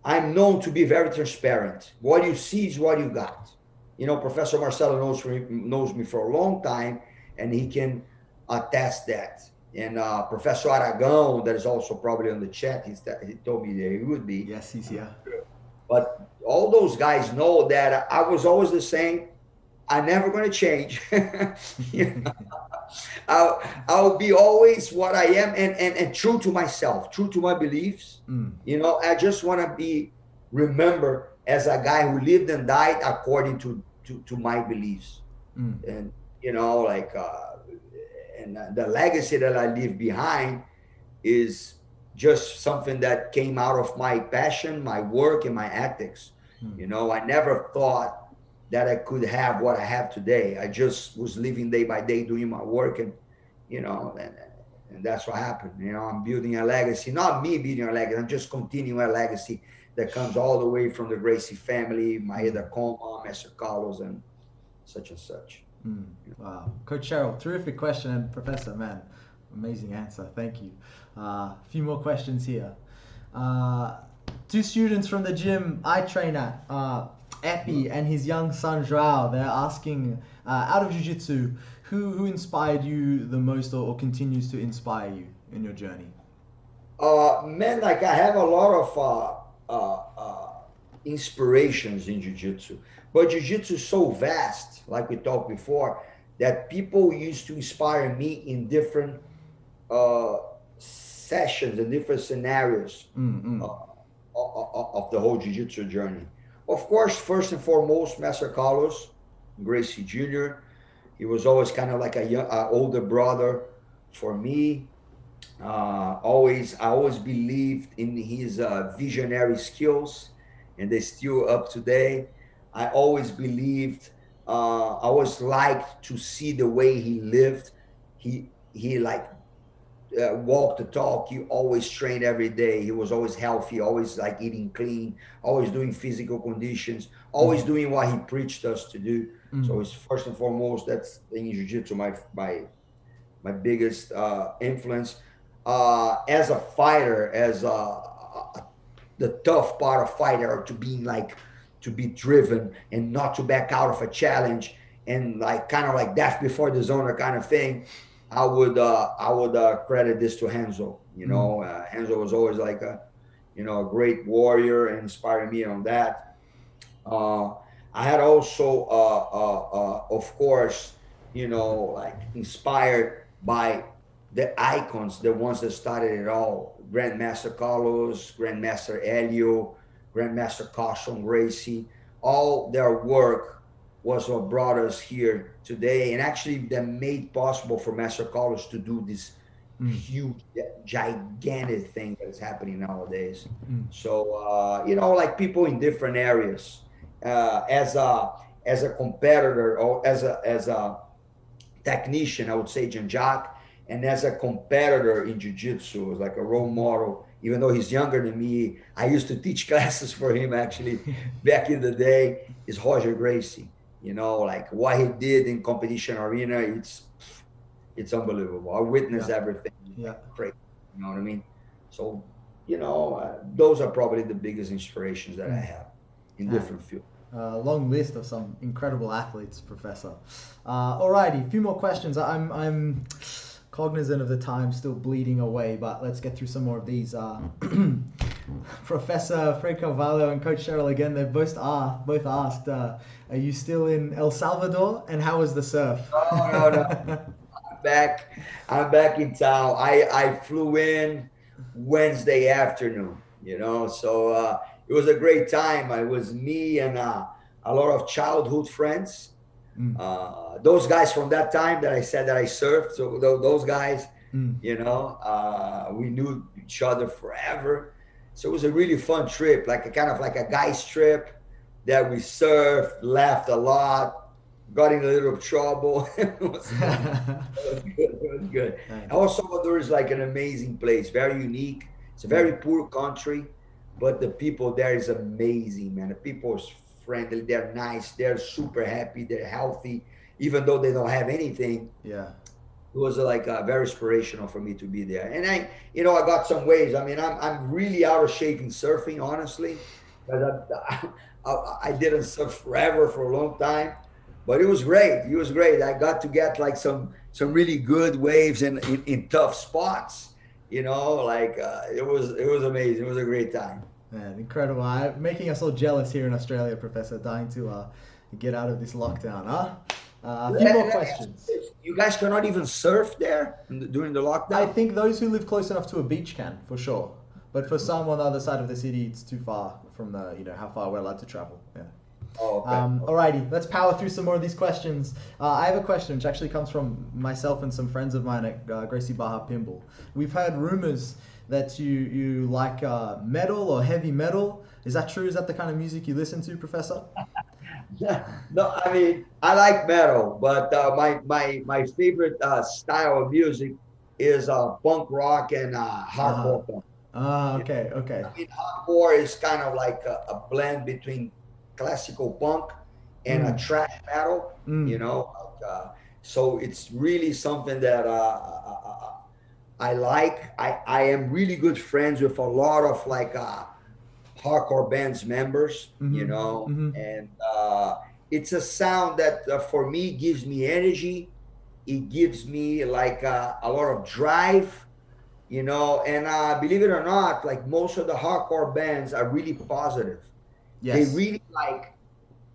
I'm known to be very transparent. What you see is what you got. Professor Marcelo knows me for a long time, and he can attest that. And Professor Aragão, that is also probably on the chat, he told me that he would be. Yes, he's here. But all those guys know that I was always the same. I'm never going to change. I'll be always what I am, and true to myself, true to my beliefs. You know, I just want to be remembered as a guy who lived and died according to my beliefs. And you know, like and the legacy that I leave behind is just something that came out of my passion, my work, and my ethics. You know, I never thought that I could have what I have today. I just was living day by day, doing my work, and you know, and that's what happened. You know, I'm building a legacy, not me building a legacy. I'm just continuing a legacy that comes all the way from the Gracie family, Maeda Coma, Master Carlos, and such and such. Wow, Coach Cheryl, terrific question, and Professor, man, amazing answer. Thank you. A few more questions here. Two students from the gym I train at, Epi and his young son Joao, they're asking, out of jiu-jitsu, who inspired you the most or continues to inspire you in your journey? Man, like I have a lot of inspirations in jiu-jitsu, but jiu-jitsu is so vast, like we talked before, that people used to inspire me in different sessions and different scenarios of the whole jiu-jitsu journey. Of course, first and foremost, Master Carlos, Gracie Jr. He was always kind of like a young, older brother for me. I always believed in his visionary skills, and they're still up today. I always believed, I always liked to see the way he lived. He like walked the talk. He always trained every day. He was always healthy, always like eating clean, always doing physical conditions, always doing what he preached us to do. So it's first and foremost, that's in jiu-jitsu my biggest influence. As a fighter, as the tough part of fighter, to be driven and not to back out of a challenge, and like kind of like death before dishonor kind of thing. I would credit this to Renzo. You know, Renzo was always like a great warrior and inspired me on that. I had also, of course, like inspired by the icons, the ones that started it all: Grandmaster Carlos, Grandmaster Helio, Grandmaster Carson Gracie. All their work was what brought us here today, and actually that made possible for Master Carlos to do this huge, gigantic thing that is happening nowadays. So like people in different areas, as a competitor or as a technician, I would say Jean-Jacques, and as a competitor in jiu-jitsu, was like a role model. Even though he's younger than me, I used to teach classes for him actually back in the day. Is Roger Gracie. Like what he did in competition arena, it's unbelievable. I witnessed everything. Yeah, great. You know what I mean? So, those are probably the biggest inspirations that I have in different fields. Long list of some incredible athletes, Professor. Alrighty, a few more questions. I'm cognizant of the time still bleeding away, but let's get through some more of these. Professor Fred Carvalho and Coach Cheryl again, they've both asked, are you still in El Salvador, and how was the surf? No. I'm back in town. I flew in Wednesday afternoon, so it was a great time. It was me and a lot of childhood friends. Those guys from that time that I said that I surfed, so those guys, we knew each other forever. So it was a really fun trip, like a kind of like a guy's trip that we surfed, laughed a lot, got in a little trouble. It was fun. It was good. Nice. El Salvador is like an amazing place, very unique. It's a very poor country, but the people there is amazing, man. The people are friendly, they're nice, they're super happy, they're healthy, even though they don't have anything. Yeah. It was like very inspirational for me to be there. And I got some waves. I mean, I'm really out of shape in surfing, honestly. I didn't surf forever for a long time, but it was great. It was great. I got to get like some really good waves in tough spots. It was amazing. It was a great time. Man, incredible. Making us all jealous here in Australia, Professor. Dying to get out of this lockdown, huh? A few more questions. You guys cannot even surf there during the lockdown? I think those who live close enough to a beach can, for sure. But for some on the other side of the city, it's too far from the, how far we're allowed to travel. Yeah. Oh, okay. Alrighty, let's power through some more of these questions. I have a question which actually comes from myself and some friends of mine at Gracie Pinball. We've heard rumors that you like metal or heavy metal. Is that true? Is that the kind of music you listen to, Professor? No, I mean, I like metal, but my favorite style of music is punk rock and hardcore punk. Okay. I mean, hardcore is kind of like a blend between classical punk and a thrash metal, so it's really something that I like. I am really good friends with a lot of like hardcore bands members, and it's a sound that for me gives me energy. It gives me like a lot of drive, and believe it or not, like most of the hardcore bands are really positive. Yes.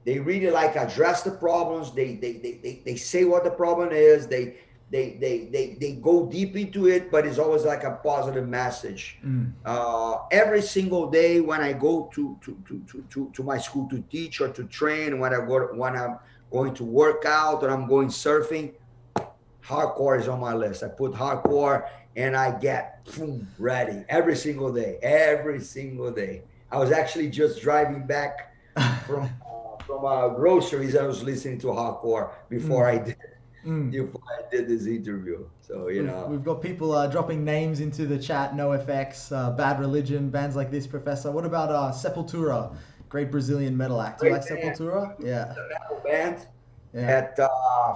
They really like address the problems. They say what the problem is. They go deep into it, but it's always like a positive message. Every single day when I go to my school to teach or to train, when I'm going to work out or I'm going surfing, hardcore is on my list. I put hardcore and I get ready every single day. I was actually just driving back from groceries. I was listening to hardcore before I did this interview. So we've got people dropping names into the chat. NoFX, Bad Religion, bands like this, Professor. What about Sepultura, great Brazilian metal act? Do you like Sepultura? Yeah, the metal band. Yeah.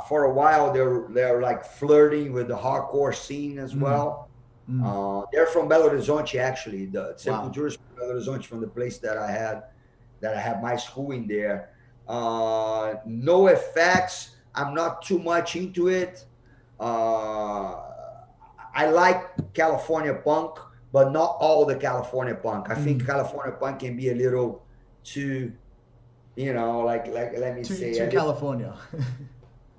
For a while they're like flirting with the hardcore scene as well. They're from Belo Horizonte, actually. The Sepultura is from Belo Horizonte, from the place that I have my schooling there. No effects. I'm not too much into it. I like California punk, but not all the California punk. I think California punk can be a little too, like let me say, too California.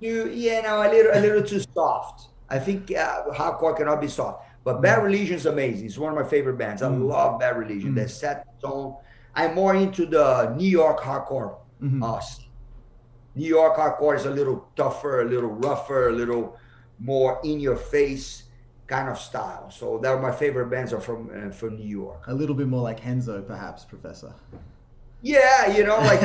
A little too soft. I think hardcore cannot be soft. But Bad Religion is amazing. It's one of my favorite bands. I love Bad Religion. They set the tone. I'm more into the New York hardcore. New York hardcore is a little tougher, a little rougher, a little more in your face kind of style. So that my favorite bands are from New York. A little bit more like Henzo, perhaps, Professor. Yeah, like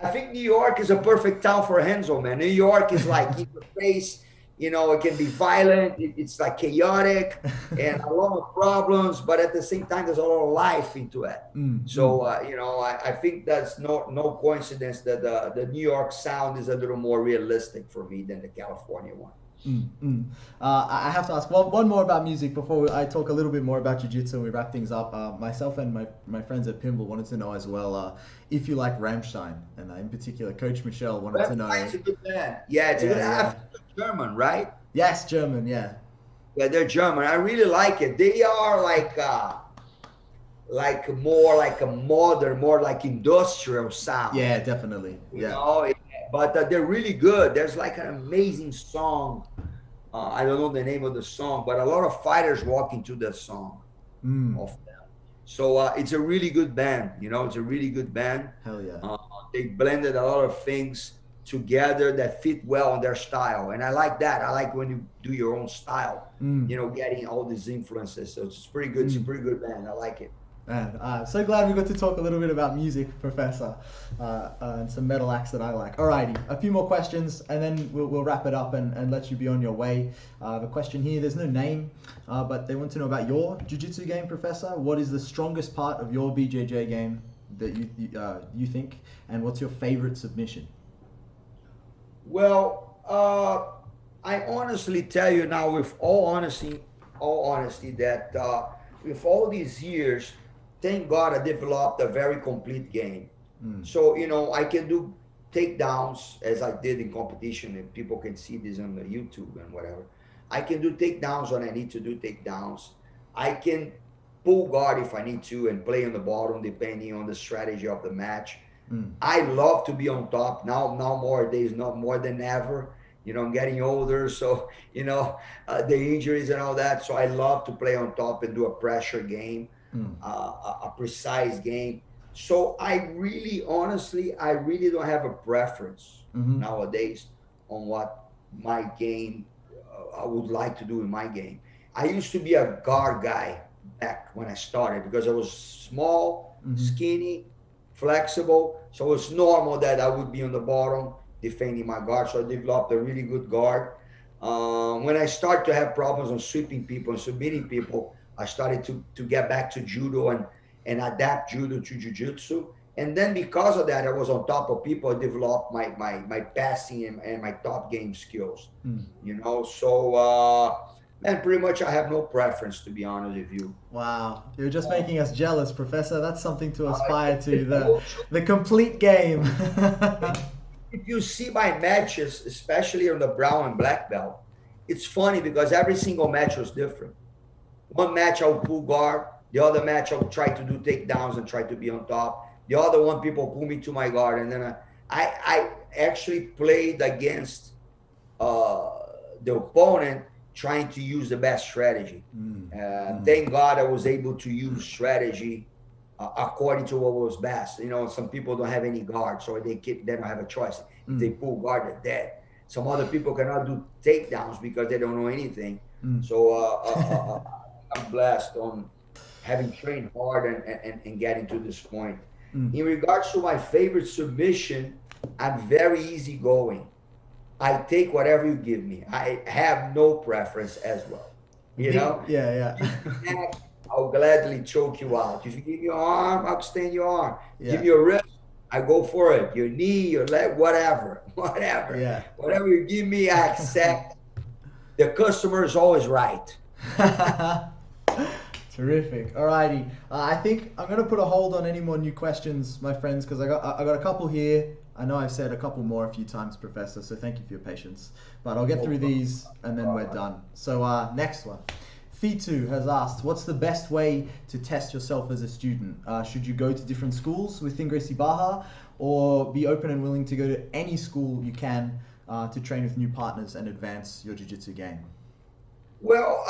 I think New York is a perfect town for Henzo, man. New York is like in your face. It can be violent. It's like chaotic and a lot of problems, but at the same time, there's a lot of life into it. So, I think that's no coincidence that the New York sound is a little more realistic for me than the California one. I have to ask one more about music before I talk a little bit more about jiu-jitsu and we wrap things up. Myself and my friends at Pinball wanted to know as well if you like Ramstein, and in particular, Coach Michelle wanted to know. Ramstein's a good band. Yeah, it's a good. German, right? Yes, German. Yeah. Yeah, they're German. I really like it. They are like more like a modern, more like industrial sound. Yeah, definitely. Yeah. But they're really good. There's like an amazing song. I don't know the name of the song, but a lot of fighters walk into that song of them. So it's a really good band. It's a really good band. Hell yeah. They blended a lot of things together that fit well on their style, and I like that. I like when you do your own style. Getting all these influences. So it's pretty good. It's a pretty good band. I like it. Man, so glad we got to talk a little bit about music, Professor, and some metal acts that I like. Alrighty, a few more questions, and then we'll wrap it up and let you be on your way. The question here, there's no name, but they want to know about your jiu-jitsu game, Professor. What is the strongest part of your BJJ game that you think, and what's your favorite submission? Well, I honestly tell you now, with all honesty, that with all these years, thank God I developed a very complete game. So, I can do takedowns as I did in competition, and people can see this on the YouTube and whatever. I can do takedowns when I need to do takedowns. I can pull guard if I need to and play on the bottom depending on the strategy of the match. I love to be on top now more days, not more than ever. You know, I'm getting older, so the injuries and all that. So I love to play on top and do a pressure game, a precise game. So I really don't have a preference nowadays on what my game I would like to do in my game. I used to be a guard guy back when I started because I was small, skinny, flexible. So it's normal that I would be on the bottom defending my guard. So I developed a really good guard. When I started to have problems on sweeping people and submitting people, I started to get back to judo and adapt judo to jiu-jitsu. And then because of that, I was on top of people. I developed my passing and my top game skills. So and pretty much I have no preference, to be honest with you. Wow, you're just making us jealous, Professor. That's something to aspire to, the complete game. If you see my matches, especially on the brown and black belt, it's funny because every single match was different. One match I'll pull guard, the other match I'll try to do takedowns and try to be on top. The other one, people pull me to my guard, and then I actually played against the opponent trying to use the best strategy. Thank God I was able to use strategy according to what was best. Some people don't have any guard, so they don't have a choice. If they pull guard, they're dead. Some other people cannot do takedowns because they don't know anything. So I'm blessed on having trained hard and getting to this point. In regards to my favorite submission, I'm very easygoing. I take whatever you give me. I have no preference as well. Yeah. I'll gladly choke you out. If you give me your arm, I'll extend your arm. Yeah. Give me your wrist, I go for it. Your knee, your leg, whatever. Yeah. Whatever you give me, I accept. The customer is always right. Terrific. Alrighty. I think I'm going to put a hold on any more new questions, my friends, because I got a couple here. I know I've said a couple more a few times, Professor, so thank you for your patience. But I'll get through these and then we're done. So next one. Fitu has asked, what's the best way to test yourself as a student? Should you go to different schools within Gracie Barra or be open and willing to go to any school you can to train with new partners and advance your jiu-jitsu game? Well,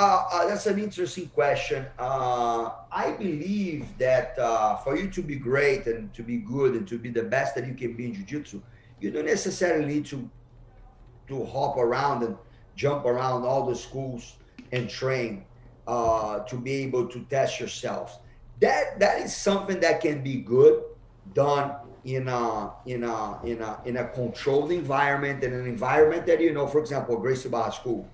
that's an interesting question. I believe that for you to be great and to be good and to be the best that you can be in jiu-jitsu, you don't necessarily need to hop around and jump around all the schools and train to be able to test yourselves. That is something that can be good done in a controlled environment, in an environment that for example, Gracie Barra School.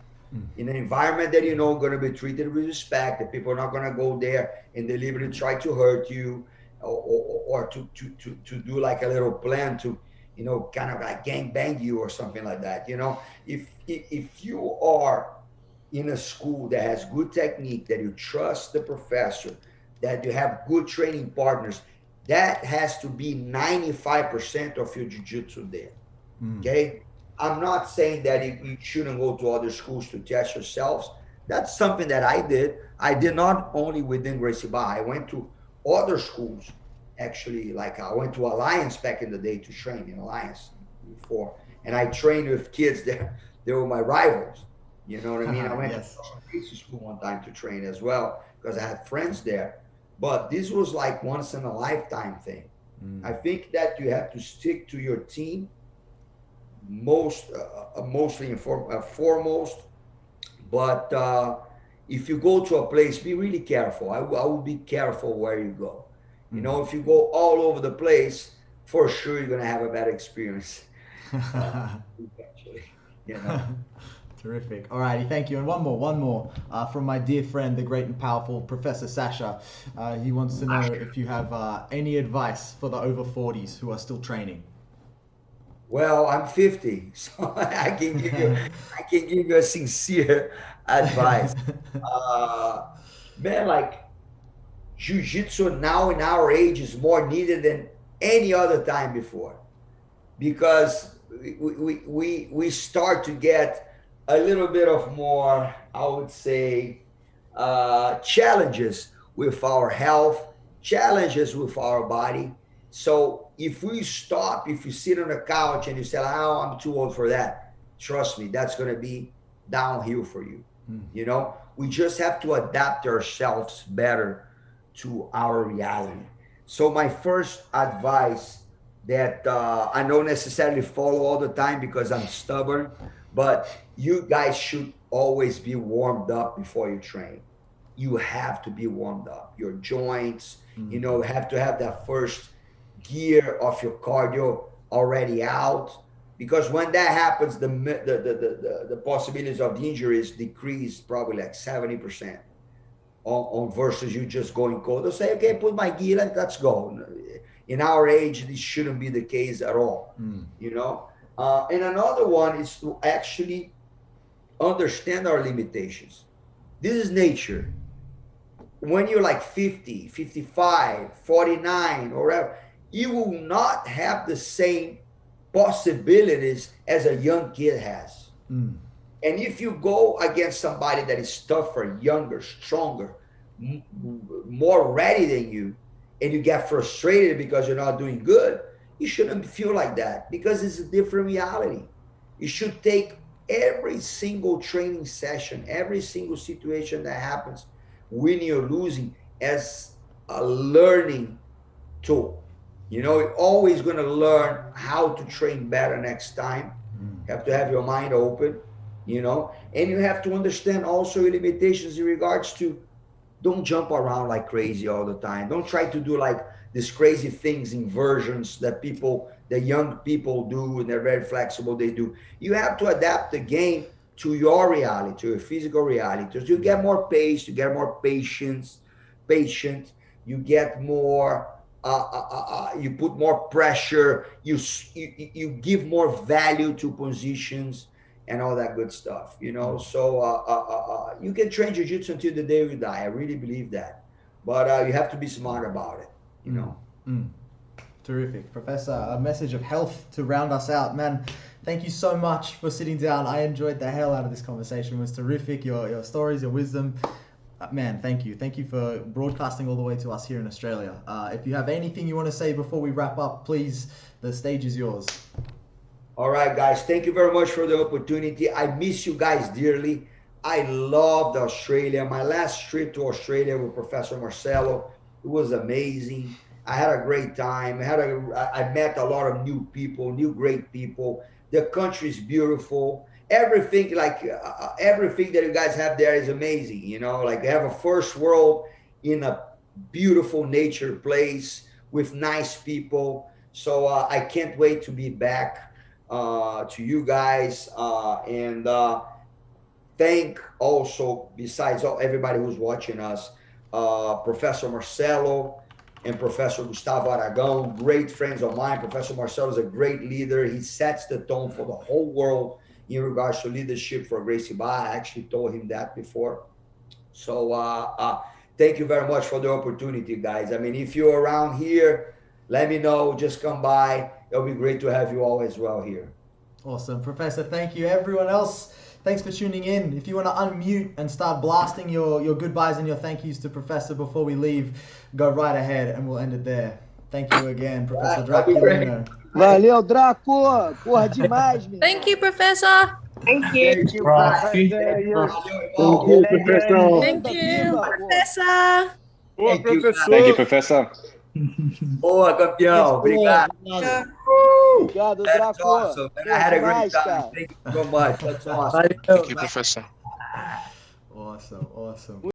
In an environment that going to be treated with respect, that people are not going to go there and deliberately try to hurt you or to do like a little plan to kind of like gang bang you or something like that. If you are in a school that has good technique, that you trust the professor, that you have good training partners, that has to be 95% of your jiu-jitsu there. Okay. I'm not saying that you shouldn't go to other schools to test yourselves. That's something that I did. I did not only within Gracie Barra. I went to other schools, actually. Like I went to Alliance back in the day to train in Alliance before. And I trained with kids there. They were my rivals. You know what I mean? I went to school one time to train as well because I had friends there. But this was like once in a lifetime thing. I think that you have to stick to your team mostly foremost, but if you go to a place, be really careful. I would be careful where you go. If you go all over the place, for sure you're gonna have a bad experience. Eventually, Terrific. Alrighty, thank you. And one more from my dear friend, the great and powerful Professor Sasha. He wants to know if you have any advice for the over 40s who are still training. Well, I'm 50, so I can give you a sincere advice. Man, like jiu-jitsu now in our age is more needed than any other time before, because we start to get a little bit of more, I would say, challenges with our health, challenges with our body. So if we stop, if you sit on the couch and you say, oh, I'm too old for that, trust me, that's going to be downhill for you. You know, we just have to adapt ourselves better to our reality. So my first advice that I don't necessarily follow all the time because I'm stubborn, but you guys should always be warmed up before you train. You have to be warmed up. Your joints, you know, have to have that first gear of your cardio already out, because when that happens, the possibilities of the injuries decrease probably like 70% on versus you just going cold. They'll say, okay, put my gear, let's go. In our age, this shouldn't be the case at all, you know. And another one is to actually understand our limitations. This is nature. When you're like 50, 55, 49, or whatever, you will not have the same possibilities as a young kid has. And if you go against somebody that is tougher, younger, stronger, more ready than you, and you get frustrated because you're not doing good, you shouldn't feel like that, because it's a different reality. You should take every single training session, every single situation that happens, winning or losing, as a learning tool. You know, you're always going to learn how to train better next time. You have to have your mind open, you know, and you have to understand also your limitations in regards to, don't jump around like crazy all the time. Don't try to do like these crazy things, inversions that young people do, and they're very flexible, they do. You have to adapt the game to your reality, to your physical reality. So you get more pace, you get more patient, you get more, you put more pressure, you give more value to positions and all that good stuff, you know. So you can train jiu-jitsu until the day you die. I really believe that. But you have to be smart about it, you know. Terrific. Professor, a message of health to round us out. Man, thank you so much for sitting down. I enjoyed the hell out of this conversation. It was terrific. Your stories, your wisdom. Man, thank you. Thank you for broadcasting all the way to us here in Australia. If you have anything you want to say before we wrap up, please, the stage is yours. All right, guys. Thank you very much for the opportunity. I miss you guys dearly. I loved Australia. My last trip to Australia with Professor Marcelo, it was amazing. I had a great time. I met a lot of new people, great people. The country is beautiful. Everything, everything that you guys have there is amazing. You know, like they have a first world in a beautiful nature place with nice people. So I can't wait to be back to you guys. And thank also, besides everybody who's watching us, Professor Marcelo and Professor Gustavo Aragão, great friends of mine. Professor Marcelo is a great leader. He sets the tone for the whole world in regards to leadership for Gracie JiuJitsu. I actually told him that before. So thank you very much for the opportunity, guys. I mean, if you're around here, let me know. Just come by. It'll be great to have you all as well here. Awesome. Professor, thank you. Everyone else, thanks for tuning in. If you want to unmute and start blasting your goodbyes and your thank yous to Professor before we leave, go right ahead and we'll end it there. Thank you again, Professor Draculino. Valeu, Draco! Porra, demais, menino. Thank you, Professor. Thank you. Thank you, Professor. Thank you, Professor. Thank you, Professor. Boa, professor. Thank you, Professor. Boa, campeão. Obrigado. Obrigado, That's Draco. awesome. Man, I had a great Demais, time. cara. Thank you so much. That's awesome. Thank you, Professor. Awesome.